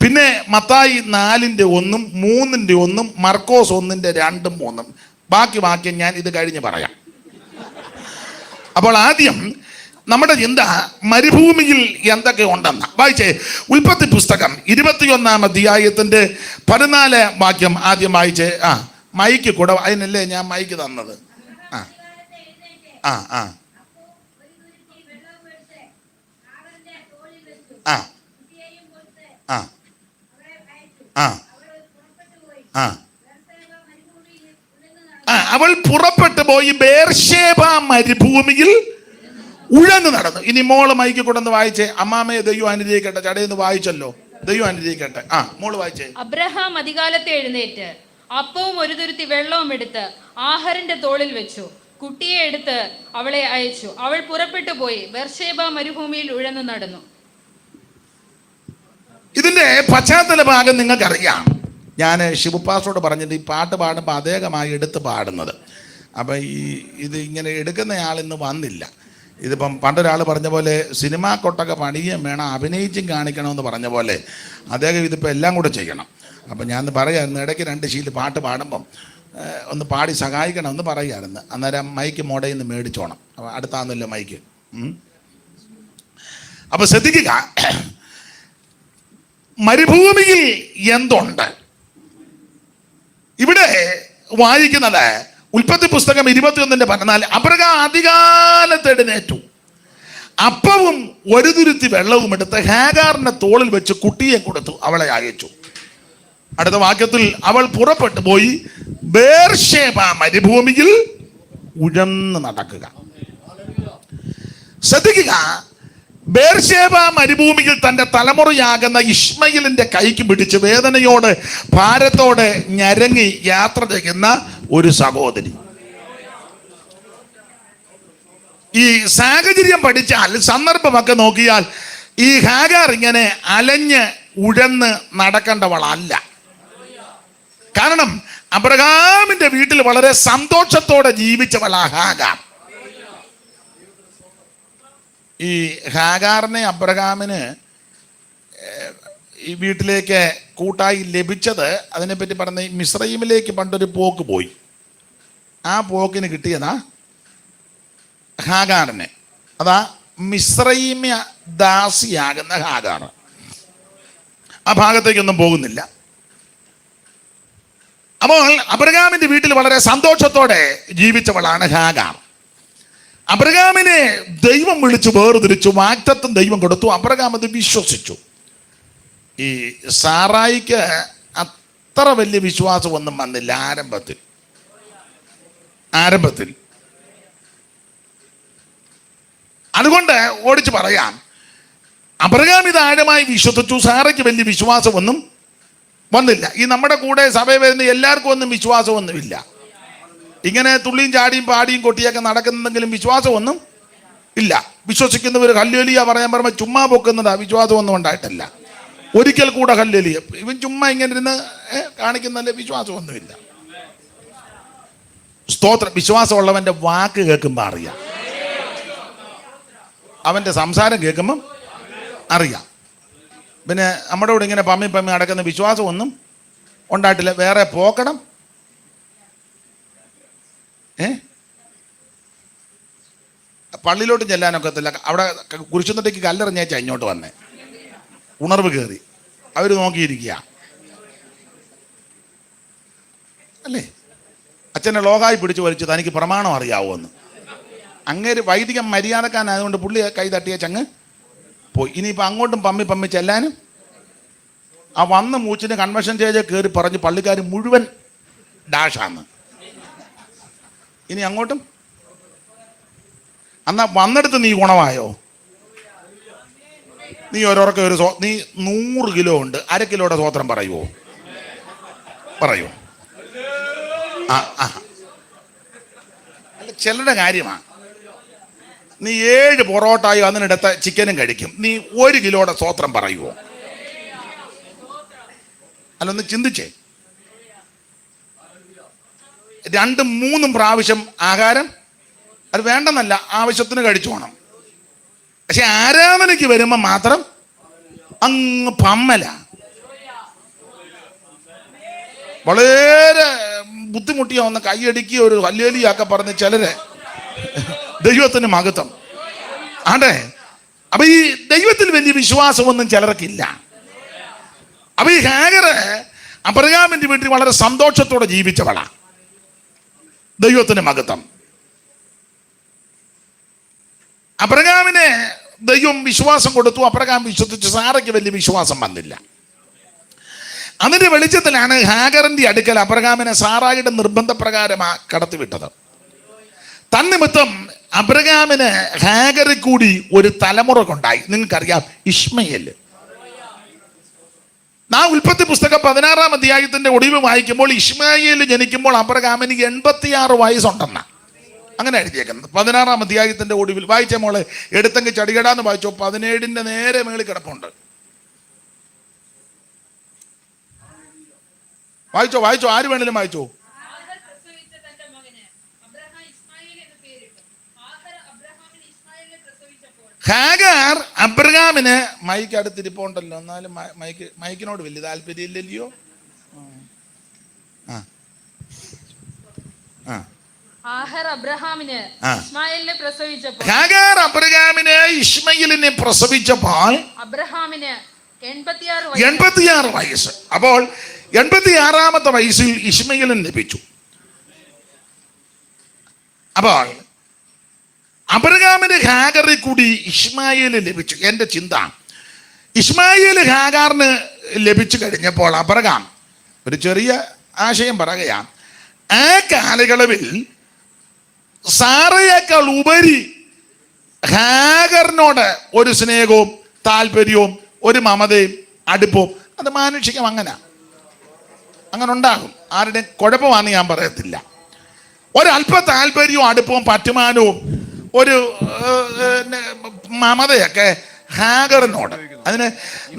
പിന്നെ മത്തായി 4-ന്റെ 1ഉം 3-ന്റെ 1ഉം മർക്കോസ് 1-ന്റെ 2ഉം 3ഉം. ബാക്കി വാക്യം ഞാൻ ഇത് കഴിഞ്ഞ് പറയാം. അപ്പോൾ ആദ്യം നമ്മുടെ ചിന്ത മരുഭൂമിയിൽ എന്തൊക്കെ ഉണ്ടെന്ന വായിച്ചേ. ഉൽപ്പത്തി പുസ്തകം 21-ാം അധ്യായത്തിൻ്റെ 14 വാക്യം ആദ്യം വായിച്ചേ. മൈക്ക് കൂടെ, അതിനല്ലേ ഞാൻ മൈക്ക് തന്നത്. ആ ആ ആ ആ ആ ആ ആ അവൾ പുറപ്പെട്ടു പോയി ബേർശേബ മരുഭൂമിയിൽ ഉഴന്നു നടന്നു. ഇനി മോള് മൈക്ക് കൊണ്ടൊന്ന് വായിച്ചേ. അമ്മാമയെ ദൈവം അനുഗ്രഹിക്കട്ടെ. ചടയെന്ന് വായിച്ചല്ലോ, ദൈവം അനുഗ്രഹിക്കട്ടെ. മോള് വായിച്ചേ. അബ്രഹാം അതികാലത്തെ എഴുന്നേറ്റ് അപ്പവും ഒരു തുരുത്തി വെള്ളവും എടുത്ത് ആഹാരന്റെ തോളിൽ വെച്ചു. കുട്ടിയെ എടുത്ത് അവളെ അയച്ചു. അവൾ പുറപ്പെട്ടു പോയി ബേർശേബ മരുഭൂമിയിൽ ഉഴന്നു നടന്നു. ഇതിന്റെ പശ്ചാത്തല ഭാഗം നിങ്ങൾക്കറിയാം. ഞാൻ ശിവപാസോട് പറഞ്ഞിട്ട് ഈ പാട്ട് പാടുമ്പോൾ അദ്ദേഹമായി എടുത്ത് പാടുന്നത്. അപ്പം ഇത് ഇങ്ങനെ എടുക്കുന്നയാൾ ഇന്ന് വന്നില്ല. ഇതിപ്പം പണ്ടൊരാൾ പറഞ്ഞ പോലെ സിനിമാ കൊട്ടൊക്കെ പണിയും വേണം, അഭിനയിച്ചും കാണിക്കണമെന്ന് പറഞ്ഞ പോലെ അദ്ദേഹം ഇതിപ്പോൾ എല്ലാം കൂടെ ചെയ്യണം. അപ്പം ഞാൻ പറയാമായിരുന്നു, ഇടയ്ക്ക് 2 ശീല് പാട്ട് പാടുമ്പം ഒന്ന് പാടി സഹായിക്കണമെന്ന് പറയുമായിരുന്നു. അന്നേരം മൈക്ക് മോഡയിൽ നിന്ന് മേടിച്ചോണം. അപ്പം അടുത്താന്നല്ലോ മൈക്ക്. അപ്പം ശ്രദ്ധിക്കുക, മരുഭൂമിയിൽ എന്തുണ്ട്? ഇവിടെ വായിക്കുന്നത് ഉൽപ്പത്തി പുസ്തകം 21:14. അബ്രഹാം അതികാലത്ത് എഴുന്നേറ്റു, അപ്പവും ഒരു തുരുത്തി വെള്ളവും എടുത്ത് ഹാഗാറിന്റെ തോളിൽ വെച്ച് കുട്ടിയെ കൊടുത്തു, അവളെ അയച്ചു. അടുത്ത വാക്യത്തിൽ അവൾ പുറപ്പെട്ടു പോയി ബേർശേബ മരുഭൂമിയിൽ ഉഴന്ന് നടക്കുക. ശ്രദ്ധിക്കുക, ബേർശേബ മരുഭൂമിയിൽ തന്റെ തലമുറയാകുന്ന ഇശ്മയിലിന്റെ കൈക്ക് പിടിച്ച് വേദനയോട് ഭാരത്തോടെ ഞരങ്ങി യാത്ര ചെയ്യുന്ന ഒരു സഹോദരി. ഈ സാഹചര്യം പഠിച്ചാൽ, സന്ദർഭമൊക്കെ നോക്കിയാൽ ഈ ഹാഗാർ ഇങ്ങനെ അലഞ്ഞ് ഉഴന്ന് നടക്കേണ്ടവളല്ല. കാരണം അബ്രഹാമിന്റെ വീട്ടിൽ വളരെ സന്തോഷത്തോടെ ജീവിച്ചവളാ ഹാഗാർ. ഈ ഹാഗാറിനെ അബ്രഹാമിന് ഈ വീട്ടിലേക്ക് കൂട്ടായി ലഭിച്ചത്, അതിനെപ്പറ്റി പറഞ്ഞ മിസ്രൈമിലേക്ക് പണ്ടൊരു പോക്ക് പോയി. ആ പോക്കിന് കിട്ടിയതാ ഹാഗാറിനെ. അതാ മിസ്രൈമ്യ ദാസിയാകുന്ന ഹാഗാർ. ആ ഭാഗത്തേക്കൊന്നും പോകുന്നില്ല. അപ്പോൾ അബ്രഹാമിന്റെ വീട്ടിൽ വളരെ സന്തോഷത്തോടെ ജീവിച്ചവളാണ് ഹാഗാർ. അബ്രഹാമിനെ ദൈവം വിളിച്ചു വേർതിരിച്ചു, വാഗ്ദത്തം ദൈവം കൊടുത്തു. അബ്രഹാം അത് വിശ്വസിച്ചു. ഈ സാറായിക്ക് അത്ര വലിയ വിശ്വാസമൊന്നും വന്നില്ല ആരംഭത്തിൽ. അതുകൊണ്ട് ഓടിച്ചു പറയാം, അബ്രഹാം ഇത് ആഴമായി വിശ്വസിച്ചു. സാറയ്ക്ക് വലിയ വിശ്വാസമൊന്നും വന്നില്ല. ഈ നമ്മുടെ കൂടെ സഭയിൽ വരുന്ന എല്ലാവർക്കും ഒന്നും വിശ്വാസമൊന്നുമില്ല. ഇങ്ങനെ തുള്ളിയും ചാടിയും പാടിയും കൊട്ടിയൊക്കെ നടക്കുന്നെങ്കിലും വിശ്വാസമൊന്നും ഇല്ല. വിശ്വസിക്കുന്നവർ ഹല്ലേലൂയ പറയാൻ പറയുമ്പോൾ ചുമ്മാ പൊക്കുന്നതാ, വിശ്വാസമൊന്നും ഉണ്ടായിട്ടല്ല. ഒരിക്കൽ കൂടെ ഹല്ലേലൂയ, ഇവൻ ചുമ്മാ ഇങ്ങനെ ഇരുന്ന് കാണിക്കുന്നല്ലേ, വിശ്വാസമൊന്നുമില്ല. സ്തോത്രം. വിശ്വാസമുള്ളവന്റെ വാക്ക് കേൾക്കുമ്പോൾ അറിയാം, അവന്റെ സംസാരം കേൾക്കുമ്പം അറിയാം. പിന്നെ നമ്മുടെ കൂടെ ഇങ്ങനെ പമ്മി നടക്കുന്ന വിശ്വാസമൊന്നും ഉണ്ടായിട്ടില്ല. വേറെ പോക്കണം. പള്ളിയിലോട്ട് ചെല്ലാനൊക്കത്തില്ല. അവിടെ കുരിശുന്നത്തേക്ക് കല്ലെറിഞ്ഞേച്ചാ ഇങ്ങോട്ട് വന്നേ, ഉണർവ് കയറി. അവർ നോക്കിയിരിക്കുക അല്ലേ. അച്ഛനെ ലോകായി പിടിച്ചു വലിച്ചു, തനിക്ക് പ്രമാണം അറിയാവോന്ന്. അങ്ങേര് വൈദികം മര്യാദക്കാനായതുകൊണ്ട് പുള്ളി കൈ തട്ടിയ ചങ്ങ് പോയി. ഇനിയിപ്പോൾ അങ്ങോട്ടും പമ്മി ചെല്ലാനും ആ വന്ന മൂച്ചിന് കൺവെൻഷൻ സ്റ്റേജിൽ കയറി പറഞ്ഞ് പള്ളിക്കാർ മുഴുവൻ ഡാഷാന്ന്. ഇനി അങ്ങോട്ടും എന്നാ വന്നെടുത്ത് നീ ഗുണമായോ? നീ ഓരോർക്ക് നീ 100 കിലോ ഉണ്ട്, 1/2 കിലോയുടെ സ്വോത്രം പറയുമോ? അല്ല, ചിലരുടെ കാര്യമാണ്. നീ 7 പൊറോട്ടയോ അതിനിടത്ത് ചിക്കനും കഴിക്കും, നീ 1 കിലോയുടെ സ്വോത്രം പറയുമോ? അല്ലൊന്ന് ചിന്തിച്ചേ. 2-3 പ്രാവശ്യം ആഹാരം അത് വേണ്ടെന്നല്ല, ആവശ്യത്തിന് കഴിച്ചു പോകണം. പക്ഷെ ആരാധനയ്ക്ക് വരുമ്പോൾ മാത്രം അങ്ങ് പമ്മല. വളരെ ബുദ്ധിമുട്ടിയാവുന്ന കൈയടിക്കുക, ഒരു ഹല്ലേലൂയൊക്കെ പറഞ്ഞ് ചിലര് ദൈവത്തിന് മഹത്വം ആണ്ടേ. അപ്പൊ ഈ ദൈവത്തിൽ വലിയ വിശ്വാസമൊന്നും ചിലർക്കില്ല. അപ്പൊ ഈ ഹാഗർ അബ്രഹാമിന്റെ വീട്ടിൽ വളരെ സന്തോഷത്തോടെ ജീവിച്ചവളാ. ദൈവത്തിന് മഹത്വം. അബ്രഹാമിനെ ദൈവം വിശ്വാസം കൊടുത്തു. അബ്രഹാം വിശ്വസിച്ചു. സാറയ്ക്ക് വലിയ വിശ്വാസം വന്നില്ല. അതിന്റെ വെളിച്ചത്തിലാണ് ഹാഗറിന്റെ അടുക്കൽ അബ്രഹാമിനെ സാറായുടെ നിർബന്ധപ്രകാരമാ കടത്തിവിട്ടത്. തന്നിമിത്തം അബ്രഹാമിന് ഹാഗറിൽ കൂടി ഒരു തലമുറ കൊണ്ടായി. നിങ്ങൾക്കറിയാം, ഇശ്മയേൽ. ഉൽപ്പത്തി പുസ്തകം 16-ാം അധ്യായത്തിന്റെ ഒടുവിൽ വായിക്കുമ്പോൾ ഇശ്മായേൽ ജനിക്കുമ്പോൾ അബ്രഹാമിന് 86 വയസ്സുണ്ടെന്ന. അങ്ങനെ എഴുതിയേക്കുന്നത്. 16-ാം അധ്യായത്തിന്റെ ഒടുവിൽ വായിച്ച മോളെ, എടുത്തെങ്കിൽ ചടികടാന്ന് വായിച്ചോ. 17-ന്റെ നേരെ മേളിൽ കിടപ്പുണ്ട്. വായിച്ചോ വായിച്ചോ, ആര് വേണേലും വായിച്ചോ. ഹാഗാർ അബ്രഹാമിന്, മൈക്ക് അടുത്തിരിപ്പുണ്ടല്ലോ, എന്നാലും മൈക്കിനോട് വലിയ താല്പര്യം ഇല്ലല്ലോ. ഹാഗാർ അബ്രഹാമിന് ഇശ്മായേലിനെ പ്രസവിച്ചപ്പോൾ അബ്രഹാമിന് 86 വയസ്സ്. അപ്പോൾ 86-ാമത്തെ വയസ്സിൽ ഇശ്മായേലിന് ലഭിച്ചു. അപ്പോൾ അബ്രഹാമിന് ഹാഗറിൽ കൂടി ഇശ്മായേൽ ലഭിച്ചു. എൻ്റെ ചിന്ത, ഇശ്മായേൽ ഹാഗാറിന് ലഭിച്ചു കഴിഞ്ഞപ്പോൾ അബ്രഹാം ഒരു ചെറിയ ആശയം പറയുകയാണ്. ആ കാലയളവിൽ സാറയേക്കാൾ ഉപരി ഹാഗറിനോട് ഒരു സ്നേഹവും താല്പര്യവും ഒരു മമതയും അടുപ്പവും, അത് മാനുഷികം, അങ്ങനെ ഉണ്ടാകും. ആരുടെയും കുഴപ്പമാണെന്ന് ഞാൻ പറയത്തില്ല. ഒരല്പ താല്പര്യവും അടുപ്പവും പറ്റുമാനവും ഒരു മമതയൊക്കെ ഹാഗറിനോട്. അതിന്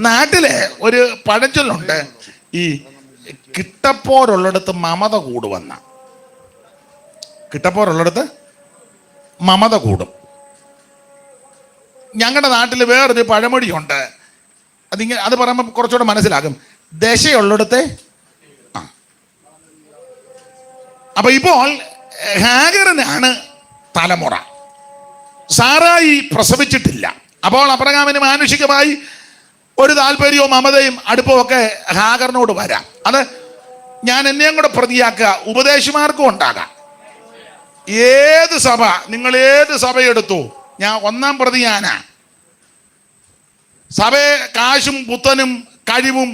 നാട്ടിലെ ഒരു പഴഞ്ചൊല്ലുണ്ട്, ഈ കിട്ടപ്പോരുള്ളിടത്ത് മമത കൂടുവന്ന. കിട്ടപ്പോരുള്ളിടത്ത് മമത കൂടും. ഞങ്ങളുടെ നാട്ടിൽ വേറൊരു പഴമൊഴിയുണ്ട്, അത് പറയുമ്പോൾ കുറച്ചുകൂടെ മനസ്സിലാകും. ദശയുള്ളിടത്തെ അപ്പൊ ഇപ്പോൾ ഹാഗറിനാണ് തലമുറ. സാറായി പ്രസവിച്ചിട്ടില്ല. അപ്പോൾ അബ്രഹാമിന് മാനുഷികമായി ഒരു താല്പര്യവും മമതയും അടുപ്പവും ഒക്കെ ഹാഗറിനോട് വരാം. അത് ഞാൻ എന്നെയും കൂടെ പ്രതിയാക്കുക, ഉപദേശമാർക്കും ഉണ്ടാകാം. ഏത് സഭ, നിങ്ങൾ ഏത് സഭയെടുത്തു, ഞാൻ ഒന്നാം പ്രതി ഞാനാ. സഭയെ കാശും പുത്തനും കഴിവും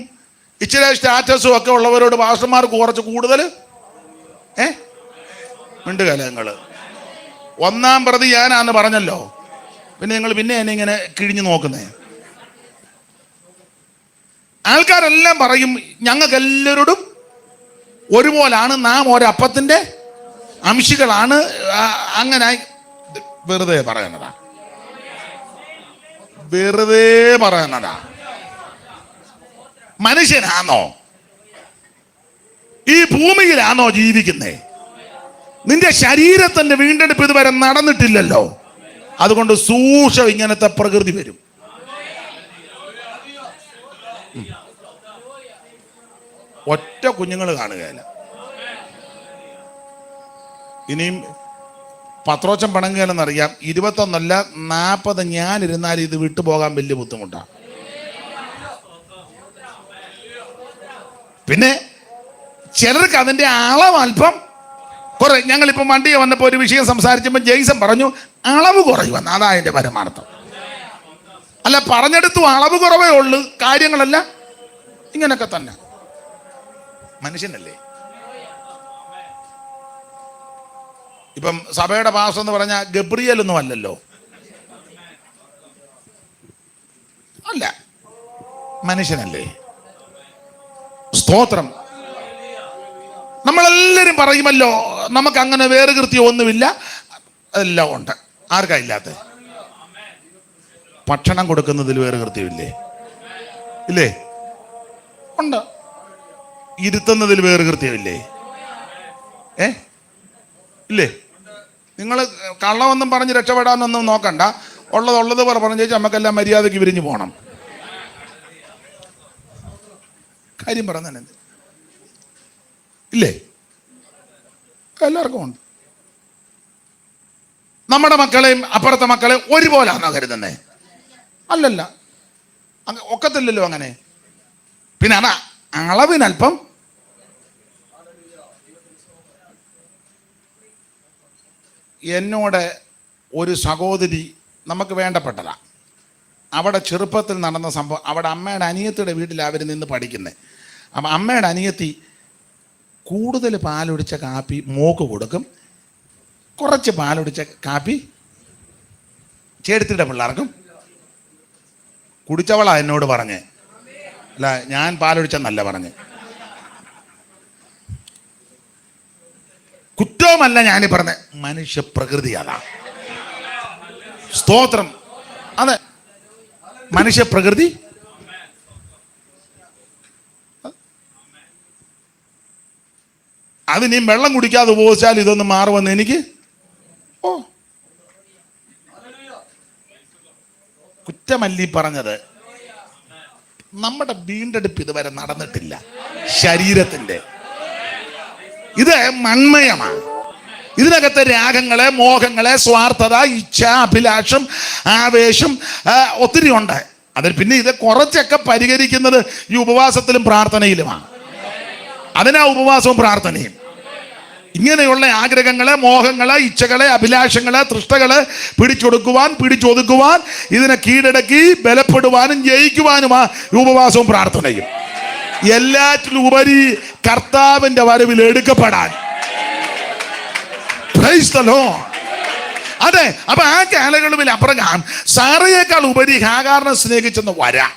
ഇച്ചിരി സ്റ്റാറ്റസും ഒക്കെ ഉള്ളവരോട് പാസ്റ്റർമാർക്ക് കുറച്ച് കൂടുതൽ മിണ്ടുകലങ്ങള്. ഒന്നാം പ്രതി ഞാനാന്ന് പറഞ്ഞല്ലോ, പിന്നെ നിങ്ങൾ പിന്നെ എന്നെ ഇങ്ങനെ കിഴിഞ്ഞു നോക്കുന്നേ. ആൾക്കാരെല്ലാം പറയും ഞങ്ങൾക്ക് എല്ലാവരോടും ഒരുപോലാണ്, നാം ഒരപ്പത്തിൻ്റെ അംശികളാണ്. അങ്ങനെ വെറുതെ പറയുന്നതാ, വെറുതെ പറയുന്നതാ. മനുഷ്യനാണോ? ഈ ഭൂമിയിലാണോ ജീവിക്കുന്നേ? നിന്റെ ശരീരത്തിന്റെ വീണ്ടെടുപ്പ് ഇതുവരെ നടന്നിട്ടില്ലല്ലോ. അതുകൊണ്ട് സൂക്ഷം, ഇങ്ങനത്തെ പ്രകൃതി വരും. ഒറ്റ കുഞ്ഞുങ്ങൾ കാണുകയില്ല. ഇനിയും പത്രോച്ചം പണങ്ങലെന്നറിയാം. 21 40 ഞാനിരുന്നാൽ ഇത് വിട്ടുപോകാൻ വലിയ ബുദ്ധിമുട്ടാണ്. പിന്നെ ചിലർക്ക് അതിൻ്റെ അളവ് അല്പം കുറെ. ഞങ്ങളിപ്പം വണ്ടിയെ വന്നപ്പോൾ ഒരു വിഷയം സംസാരിച്ചപ്പോൾ ജെയ്സൺ പറഞ്ഞു അളവ് കുറയുമെന്ന്. അതാ അതിൻ്റെ പരമാർത്ഥം. അല്ല, പറഞ്ഞെടുത്തു അളവ് കുറവേ ഉള്ളൂ, കാര്യങ്ങളല്ല ഇങ്ങനൊക്കെ തന്നെ. മനുഷ്യനല്ലേ? ഇപ്പം സഭയുടെ പാസ്റ്റർ എന്ന് പറഞ്ഞാൽ ഗബ്രിയേൽ ഒന്നും അല്ലല്ലോ, അല്ല, മനുഷ്യനല്ലേ? സ്തോത്രം. നമ്മളെല്ലാവരും പറയുമല്ലോ നമുക്ക് അങ്ങനെ വേറുകൃത്യം ഒന്നുമില്ല. അതെല്ലാം ഉണ്ട്. ആർക്കാ ഇല്ലാത്ത? ഭക്ഷണം കൊടുക്കുന്നതിൽ വേറുകൃത്യമില്ലേ? ഇല്ലേ? ഉണ്ട്. ഇരുത്തുന്നതിൽ വേറുകൃത്യമില്ലേ? ഇല്ലേ? നിങ്ങൾ കള്ളമൊന്നും പറഞ്ഞ് രക്ഷപ്പെടാനൊന്നും നോക്കണ്ട. ഉള്ളത് പോലെ പറഞ്ഞു ചോദിച്ചാൽ നമുക്കെല്ലാം മര്യാദയ്ക്ക് വിരിഞ്ഞു പോകണം. കാര്യം പറഞ്ഞ ഇല്ലേ? എല്ലാവർക്കും ഉണ്ട്. നമ്മുടെ മക്കളെയും അപ്പുറത്തെ മക്കളെയും ഒരുപോലാണോ കരുതുന്നേ? അല്ലല്ല, ഒക്കത്തില്ലല്ലോ അങ്ങനെ. പിന്നെ അതാ അളവിനൽപ്പം. എന്നോട് ഒരു സഹോദരി നമുക്ക് വേണ്ടപ്പെട്ടതാ. അവിടെ ചെറുപ്പത്തിൽ നടന്ന സംഭവം. അവിടെ അമ്മയുടെ അനിയത്തിയുടെ വീട്ടിൽ അവർ നിന്ന് പഠിക്കുന്നത്. അപ്പം അമ്മയുടെ അനിയത്തി കൂടുതൽ പാലൊടിച്ച കാപ്പി മോക്ക് കൊടുക്കും, കുറച്ച് പാലൊടിച്ച കാപ്പി ചേട്ടത്തിയുടെ പിള്ളേർക്കും. കുടിച്ചവളാ എന്നോട് പറഞ്ഞേ, അല്ല ഞാൻ പാലൊടിച്ചെന്നല്ല പറഞ്ഞ്. കുറ്റവുമല്ല ഞാൻ പറഞ്ഞ മനുഷ്യ പ്രകൃതി അതാ. സ്തോത്രം. അതെ, മനുഷ്യ പ്രകൃതി. അത് നീ വെള്ളം കുടിക്കാതെ ഉപയോഗിച്ചാൽ ഇതൊന്നും മാറുമെന്ന് എനിക്ക് കുറ്റമല്ലി പറഞ്ഞത്. നമ്മുടെ വീണ്ടെടുപ്പ് ഇതുവരെ നടന്നിട്ടില്ല. ശരീരത്തിന്റെ ഇത് മൺമയമാണ്. ഇതിനകത്തെ രാഗങ്ങളെ, മോഹങ്ങളെ, സ്വാർത്ഥത, ഇച്ഛ, അഭിലാഷം, ആവേശം ഒത്തിരി ഉണ്ട്. അതിൽ പിന്നെ ഇത് കുറച്ചൊക്കെ പരിഹരിക്കുന്നത് ഈ ഉപവാസത്തിലും പ്രാർത്ഥനയിലുമാണ്. അതിനാ ഉപവാസവും പ്രാർത്ഥനയും. ഇങ്ങനെയുള്ള ആഗ്രഹങ്ങളെ, മോഹങ്ങളെ, ഇച്ഛകളെ, അഭിലാഷങ്ങളെ, തൃഷ്ണകളെ പിടിച്ചൊതുക്കുവാൻ, ഇതിനെ കീഴടക്കി ബലപ്പെടുവാനും ജയിക്കുവാനുമാ ഉപവാസവും പ്രാർത്ഥനയും. എല്ലാറ്റിലും ഉപരി കർത്താവിന്റെ വരവിൽ എടുക്കപ്പെടാൻ. Praise the Lord. അതെ, അപ്പൊ ആ കാലയളവിൽ അബ്രഹാം സാറയേക്കാൾ ഉപരി ഹാഗാറിനെ സ്നേഹിച്ചെന്ന് വരാം.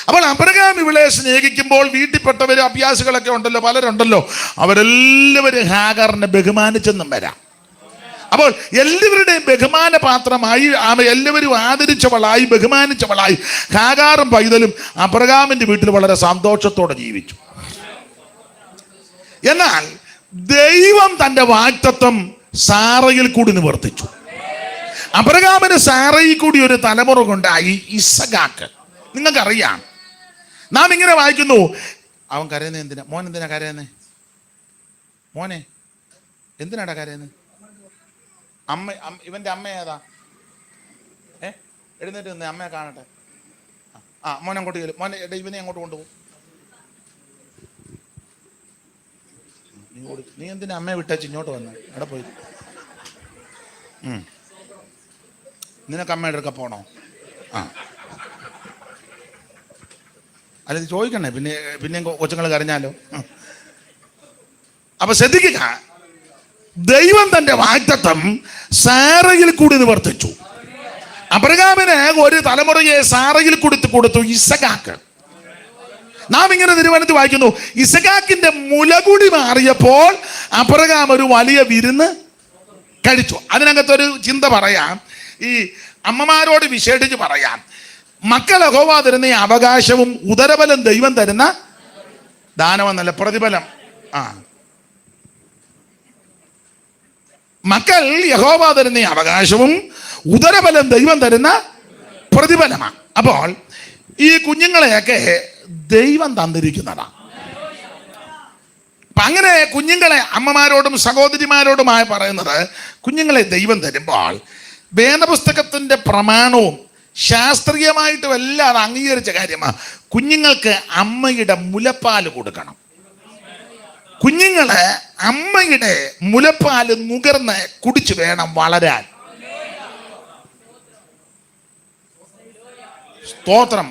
അപ്പോൾ അബ്രഹാം ഇവളെ സ്നേഹിക്കുമ്പോൾ വീട്ടിൽപ്പെട്ടവരും അഭ്യാസികളൊക്കെ ഉണ്ടല്ലോ, പലരുണ്ടല്ലോ, അവരെല്ലാവരും ഹാഗാറിനെ ബഹുമാനിച്ചെന്നും വരാം. അപ്പോൾ എല്ലാവരുടെയും ബഹുമാന പാത്രമായി, എല്ലാവരും ആദരിച്ചവളായി, ബഹുമാനിച്ചവളായി ഹാഗാറും പൈതലും അബ്രഹാമിന്റെ വീട്ടിൽ വളരെ സന്തോഷത്തോടെ ജീവിച്ചു. എന്നാൽ ദൈവം തന്റെ വാഗ്ദത്തം സാറയിൽ കൂടി നിവർത്തിച്ചു. അബ്രഹാമിന് സാറയിൽ കൂടി ഒരു തലമുറ കൊണ്ടായി ഇസഹാക്ക്. നിങ്ങൾക്കറിയാം, നാം ഇങ്ങനെ വായിക്കുന്നു. അവൻ കരയുന്നത് എന്തിനാ? മോൻ എന്തിനാ കരയുന്നേ? മോനെ എന്തിനാടാ കരയുന്നത്? ഇവന്റെ അമ്മ ഏതാ? എഴുന്നേറ്റ് നിന്ന് അമ്മയെ കാണട്ടെ. മോനെ അങ്ങോട്ട് ചെല്ലും. മോനെ ഇവനെ അങ്ങോട്ട് കൊണ്ടുപോകും. നീ എന്തിനാ അമ്മയെ വിട്ടേച്ച് ഇങ്ങോട്ട് വന്ന്? എവിടെ പോയി? നിനക്ക് അമ്മയുടെ അടുക്ക പോണോ? അല്ല, ഇത് ചോദിക്കണേ. പിന്നെ കൊച്ചുങ്ങൾ കരഞ്ഞാലോ? അപ്പൊ ശ്രദ്ധിക്കുക, ദൈവം തന്റെ വാഗ്ദത്തം സാറയിൽ കൂടി നിവർത്തിച്ചു. അബ്രഹാമിന് ഒരു തലമുറയെ സാറയിൽ കൊടുത്തു ഇസഹാക്ക്. നാം ഇങ്ങനെ തിരുവനന്തപുരത്ത് വായിക്കുന്നു, ഇസഹാക്കിന്റെ മുലകുടി മാറിയപ്പോൾ അബ്രഹാം ഒരു വലിയ വിരുന്ന് കഴിച്ചു. അതിനകത്തൊരു ചിന്ത പറയാം, ഈ അമ്മമാരോട് വിശേഷിച്ച് പറയാം. മക്കൾ യഹോവ തരുന്ന ഈ അവകാശവും ഉദരബലം ദൈവം തരുന്ന ദാനമെന്നല്ല, പ്രതിഫലം. മക്കൾ യഹോവ തരുന്ന അവകാശവും ഉദരബലം ദൈവം തരുന്ന പ്രതിഫലമാണ്. അപ്പോൾ ഈ കുഞ്ഞുങ്ങളെയൊക്കെ ദൈവം തന്നിരിക്കുന്നതാണ്. അപ്പൊ അങ്ങനെ കുഞ്ഞുങ്ങളെ അമ്മമാരോടും സഹോദരിമാരോടുമായി പറയുന്നത്, കുഞ്ഞുങ്ങളെ ദൈവം തരുമ്പോൾ വേദപുസ്തകത്തിന്റെ പ്രമാണവും ശാസ്ത്രീയമായിട്ടും എല്ലാം അത് അംഗീകരിച്ച കാര്യമാണ്. കുഞ്ഞുങ്ങൾക്ക് അമ്മയുടെ മുലപ്പാല് കൊടുക്കണം. കുഞ്ഞുങ്ങള് അമ്മയുടെ മുലപ്പാല് നുകർന്ന് കുടിച്ചു വേണം വളരാൻ. സ്തോത്രം.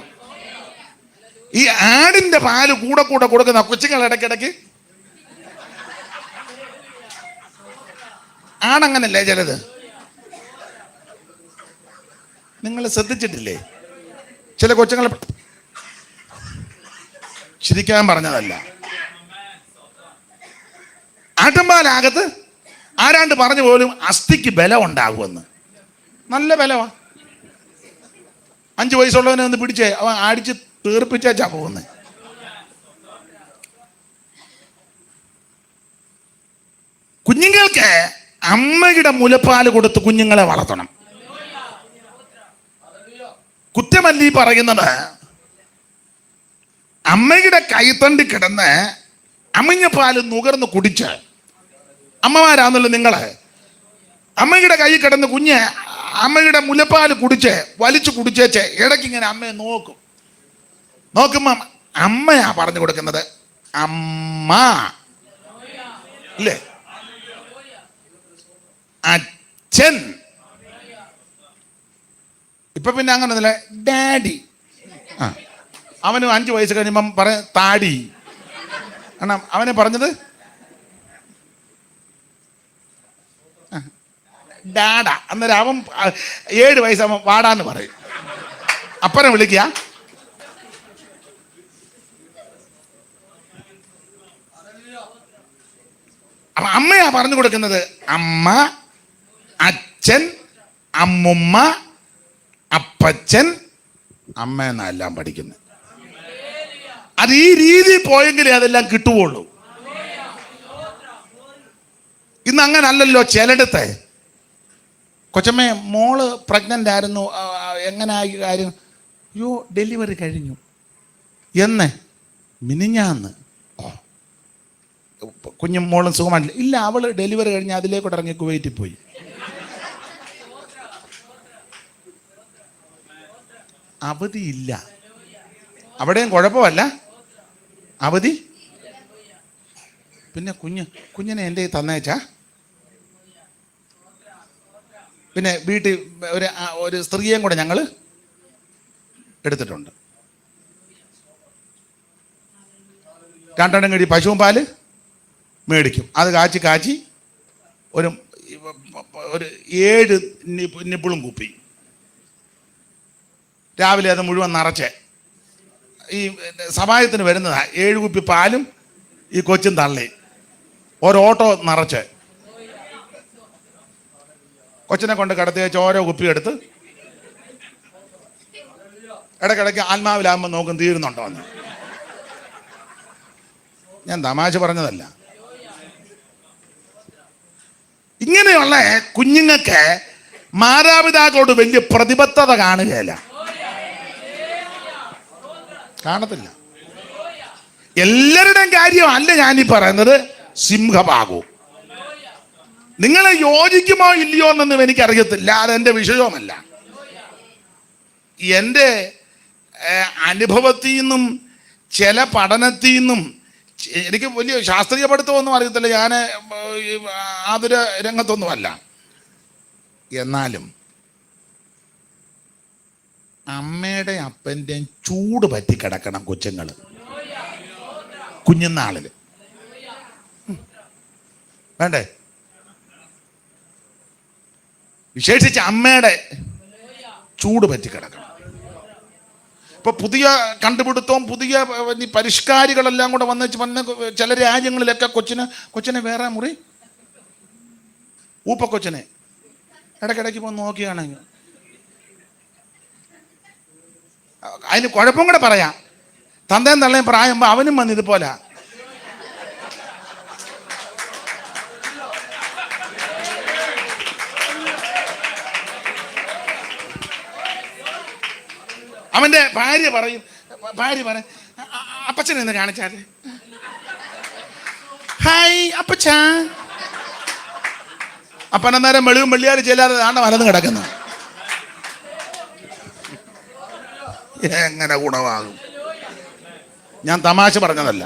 ഈ ആടിന്റെ പാല് കൂടെ കൊടുക്കുന്ന കൊച്ചുങ്ങൾ ഇടയ്ക്കിടയ്ക്ക് ആടങ്ങനല്ലേ ചിലത്? നിങ്ങൾ ശ്രദ്ധിച്ചിട്ടില്ലേ? ചില കൊച്ചുങ്ങൾ ചിരിക്കാൻ പറഞ്ഞതല്ല. ആട്ടുംപാലാകത്ത് ആരാണ്ട് പറഞ്ഞു പോലും അസ്ഥിക്ക് ബലം ഉണ്ടാകുമെന്ന്. നല്ല ബലമാ. 5 വയസ്സുള്ളവനെ ഒന്ന് പിടിച്ചേ അവൻ അടിച്ച് തീർപ്പിച്ചാ പോകുന്നത്. കുഞ്ഞുങ്ങൾക്ക് അമ്മയുടെ മുലപ്പാല് കൊടുത്ത് കുഞ്ഞുങ്ങളെ വളർത്തണം. കുറ്റമല്ലി പറയുന്നത്, അമ്മയുടെ കൈത്തണ്ടി കിടന്ന് അമ്മിഞ്ഞ പാല് നുകർന്ന് കുടിച്ച്, അമ്മമാരാന്നല്ലോ നിങ്ങള്, അമ്മയുടെ കൈ കിടന്ന് കുഞ്ഞ് അമ്മയുടെ മുലപ്പാല് കുടിച്ച് വലിച്ചു കുടിച്ചേച്ച് ഇടയ്ക്കിങ്ങനെ അമ്മയെ നോക്കുമ്പോ അമ്മയാ പറഞ്ഞു കൊടുക്കുന്നത് അമ്മ അല്ലേ, അച്ഛൻ. ഇപ്പൊ പിന്നെ അങ്ങനെ ഡാഡി. അവന് 5 വയസ്സ് കഴിയുമ്പം താടി. കാരണം അവനെ പറഞ്ഞത് ഡാഡ. അന്നേരം അവൻ 7 വയസ്സാകുമ്പോൾ വാടാന്ന് പറയും. അപ്പനെ വിളിക്കുക. അപ്പൊ അമ്മയാ പറഞ്ഞു കൊടുക്കുന്നത്. അമ്മ, അച്ഛൻ, അമ്മുമ്മ, അപ്പച്ചൻ, അമ്മ എന്നെല്ലാം പഠിക്കുന്നത്. അത് ഈ രീതിയിൽ പോയെങ്കിലേ അതെല്ലാം കിട്ടുകയുള്ളൂ. ഇന്ന് അങ്ങനെ അല്ലല്ലോ. ചിലടത്തെ കൊച്ചമ്മേ മോള് പ്രഗ്നൻ്റ് ആയിരുന്നു, എങ്ങനെ ആയി കാര്യം? അയ്യോ ഡെലിവറി കഴിഞ്ഞു. എന്ന്? മിനിഞ്ഞാന്ന്. കുഞ്ഞും മോളും സുഖമായിട്ടില്ല. ഇല്ല, അവള് ഡെലിവറി കഴിഞ്ഞ് അതിലേക്കൂടെ ഇറങ്ങി കുവൈറ്റിൽ പോയി. അവധിയില്ല. അവിടെയും കുഴപ്പമല്ല, അവധി. പിന്നെ കുഞ്ഞിനെ എൻ്റെ തന്നേച്ചാ. പിന്നെ വീട്ടിൽ ഒരു സ്ത്രീയെയും കൂടെ ഞങ്ങൾ എടുത്തിട്ടുണ്ട്. 2 എണ്ണം കഴി പശുവും പാല് മേടിക്കും. അത് കാച്ചി ഒരു 7 നിപ്പിളും കുപ്പി. രാവിലെ അത് മുഴുവൻ നിറച്ച് ഈ സമാജത്തിന് വരുന്നതാ. 7 കുപ്പി പാലും ഈ കൊച്ചും തള്ളി ഓട്ടോ നിറച്ച് കൊച്ചിനെ കൊണ്ട് കിടത്തി വെച്ച് ഓരോ കുപ്പി എടുത്ത് ഇടയ്ക്കിടയ്ക്ക് ആത്മാവിലാകുമ്പോൾ നോക്കും തീരുന്നുണ്ടോ എന്ന്. ഞാൻ തമാശ പറഞ്ഞതല്ല. ഇങ്ങനെയുള്ള കുഞ്ഞുങ്ങൾക്ക് മാതാപിതാക്കളോട് വലിയ പ്രതിബദ്ധത കാണുകയില്ല, കാണത്തില്ല. എല്ലാവരുടെയും കാര്യമല്ല ഞാനീ പറയുന്നത്. സിംഹഭാഗവും നിങ്ങളെ യോജിക്കുമോ ഇല്ലയോ എന്നൊന്നും എനിക്കറിയത്തില്ല. അതെൻ്റെ വിഷയവുമല്ല. എൻ്റെ അനുഭവത്തിൽ നിന്നും ചില പഠനത്തിൽ നിന്നും, എനിക്ക് വലിയ ശാസ്ത്രീയ പഠിത്തമൊന്നും അറിയത്തില്ല, ഞാൻ ആതുര രംഗത്തൊന്നുമല്ല. എന്നാലും അമ്മയുടെ അപ്പൻ്റെയും ചൂട് പറ്റി കിടക്കണം കൊച്ചുങ്ങൾ കുഞ്ഞുനാളിൽ. വേണ്ടേ? വിശേഷിച്ച് അമ്മയുടെ ചൂട് പറ്റി കിടക്കണം. ഇപ്പൊ പുതിയ കണ്ടുപിടുത്തവും പുതിയ പരിഷ്കാരികളെല്ലാം കൂടെ വന്ന് ചില രാജ്യങ്ങളിലൊക്കെ കൊച്ചിനെ വേറെ മുറി, ഊപ്പക്കൊച്ചിനെ ഇടയ്ക്കിടയ്ക്ക് പോയി നോക്കിയാണെങ്കിൽ അതിന് കുഴപ്പം കൂടെ പറയാം. തന്തയും തള്ളയും പ്രായമ്പോൾ അവനും വന്ന് ഇതുപോലെ അവന്റെ ഭാര്യ പറയും അപ്പച്ചനെ ഒന്ന് കാണിച്ചാല്, ഹായ് അപ്പച്ച. അപ്പനന്നേരം വെളിവും വെള്ളിയാലും ചെല്ലാതെ ആണ്ട വലന്ന് കിടക്കുന്നു. എങ്ങനെ ഗുണമാകും? ഞാൻ തമാശ പറഞ്ഞതല്ല,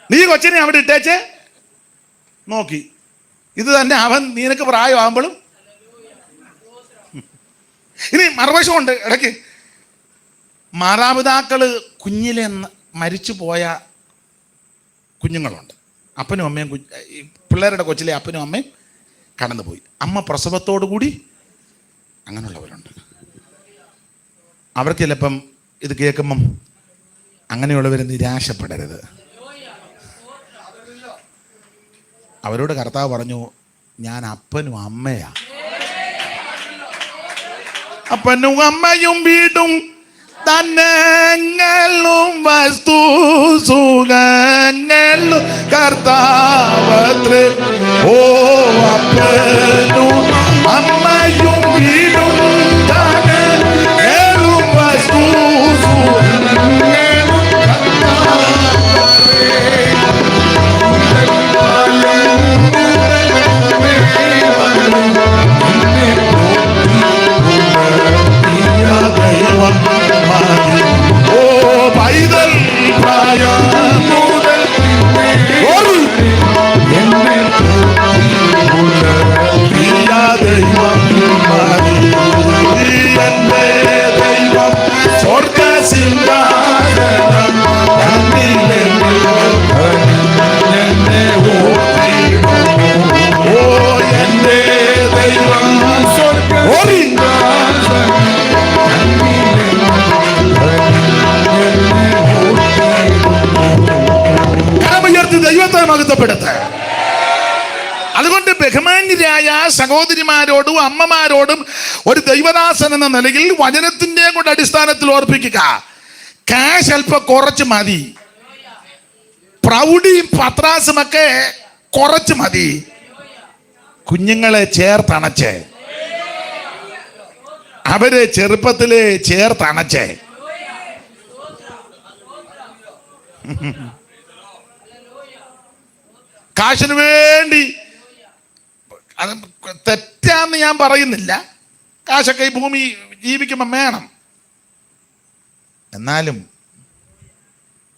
നീ കൊച്ചിനെ അവിടെ ഇട്ടേച്ച് നോക്കി. ഇത് തന്നെ അവൻ നിനക്ക് പ്രായമാകുമ്പോഴും. ഇനി മറുവശമുണ്ട്. ഇടയ്ക്ക് മാതാപിതാക്കള് കുഞ്ഞിലെ മരിച്ചു പോയ കുഞ്ഞുങ്ങളുണ്ട്. അപ്പനും അമ്മയും പിള്ളേരുടെ കൊച്ചിലെ അപ്പനും അമ്മയും കടന്നുപോയി. അമ്മ പ്രസവത്തോടു കൂടി അങ്ങനെയുള്ളവരുണ്ട്. അവർക്ക് ചിലപ്പം ഇത് കേൾക്കുമ്പം അങ്ങനെയുള്ളവർ നിരാശപ്പെടരുത്. അവരോട് കർത്താവ് പറഞ്ഞു, ഞാൻ അപ്പനും അമ്മയാ. അപ്പനും അമ്മയും വീടും തന്നങ്ങളും വസ്തു സുഖങ്ങളും കർത്താവത്രേ. ഓ അപ്പനും അമ്മയും വീടും തന്നങ്ങളും വസ്തു സുഖങ്ങളും കർത്താവത്രേ. ഓ പൈതൽ പ്രായം മുതൽ അതുകൊണ്ട് ബഹുമാന്യരായ സഹോദരിമാരോടും അമ്മമാരോടും ഒരു ദൈവദാസൻ എന്ന നിലയിൽ വചനത്തിന്റെ കൂടെ അടിസ്ഥാനത്തിൽ ഓർപ്പിക്കുക, കാശ് അല്പം കുറച്ച് മതി, പ്രൗഢിയും പത്രാസുമൊക്കെ കുറച്ച് മതി, കുഞ്ഞുങ്ങളെ ചേർത്തണച്ച്, അവരെ ചെറുപ്പത്തിലെ ചേർത്തണച്ച്. കാശിന് വേണ്ടി, അത് തെറ്റാന്ന് ഞാൻ പറയുന്നില്ല, കാശൊക്കെ ഈ ഭൂമി ജീവിക്കുമ്പോൾ വേണം. എന്നാലും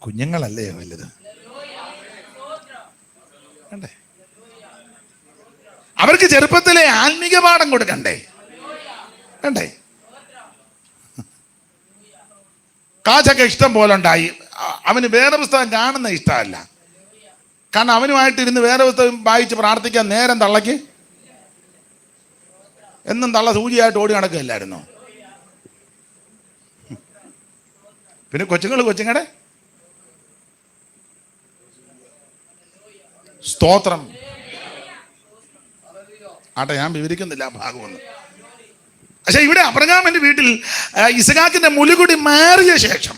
കുഞ്ഞുങ്ങളല്ലേ വലുത്, വേണ്ടേ? അവർക്ക് ചെറുപ്പത്തിലെ ആത്മീക പാഠം കൊടുക്കണ്ടേ, വേണ്ടേ? കാശൊക്കെ ഇഷ്ടം പോലെ ഉണ്ടായി, അവന് വേറെ പുസ്തകം കാണുന്ന ഇഷ്ടമല്ല. കാരണം അവനുമായിട്ടിരുന്ന് വേറെ പുസ്തകം വായിച്ച് പ്രാർത്ഥിക്കാൻ നേരം തള്ളക്ക് എന്നും തള്ള സൂചിയായിട്ട് ഓടി നടക്കുകയല്ലായിരുന്നോ? പിന്നെ കൊച്ചുങ്ങളുടെ സ്തോത്രം ആട്ടെ, ഞാൻ വിവരിക്കുന്നില്ല ആ ഭാഗമൊന്നും. പക്ഷെ ഇവിടെ അബ്രഹാമിന്റെ വീട്ടിൽ ഇസഹാക്കിന്റെ മുലുകുടി മാറിയ ശേഷം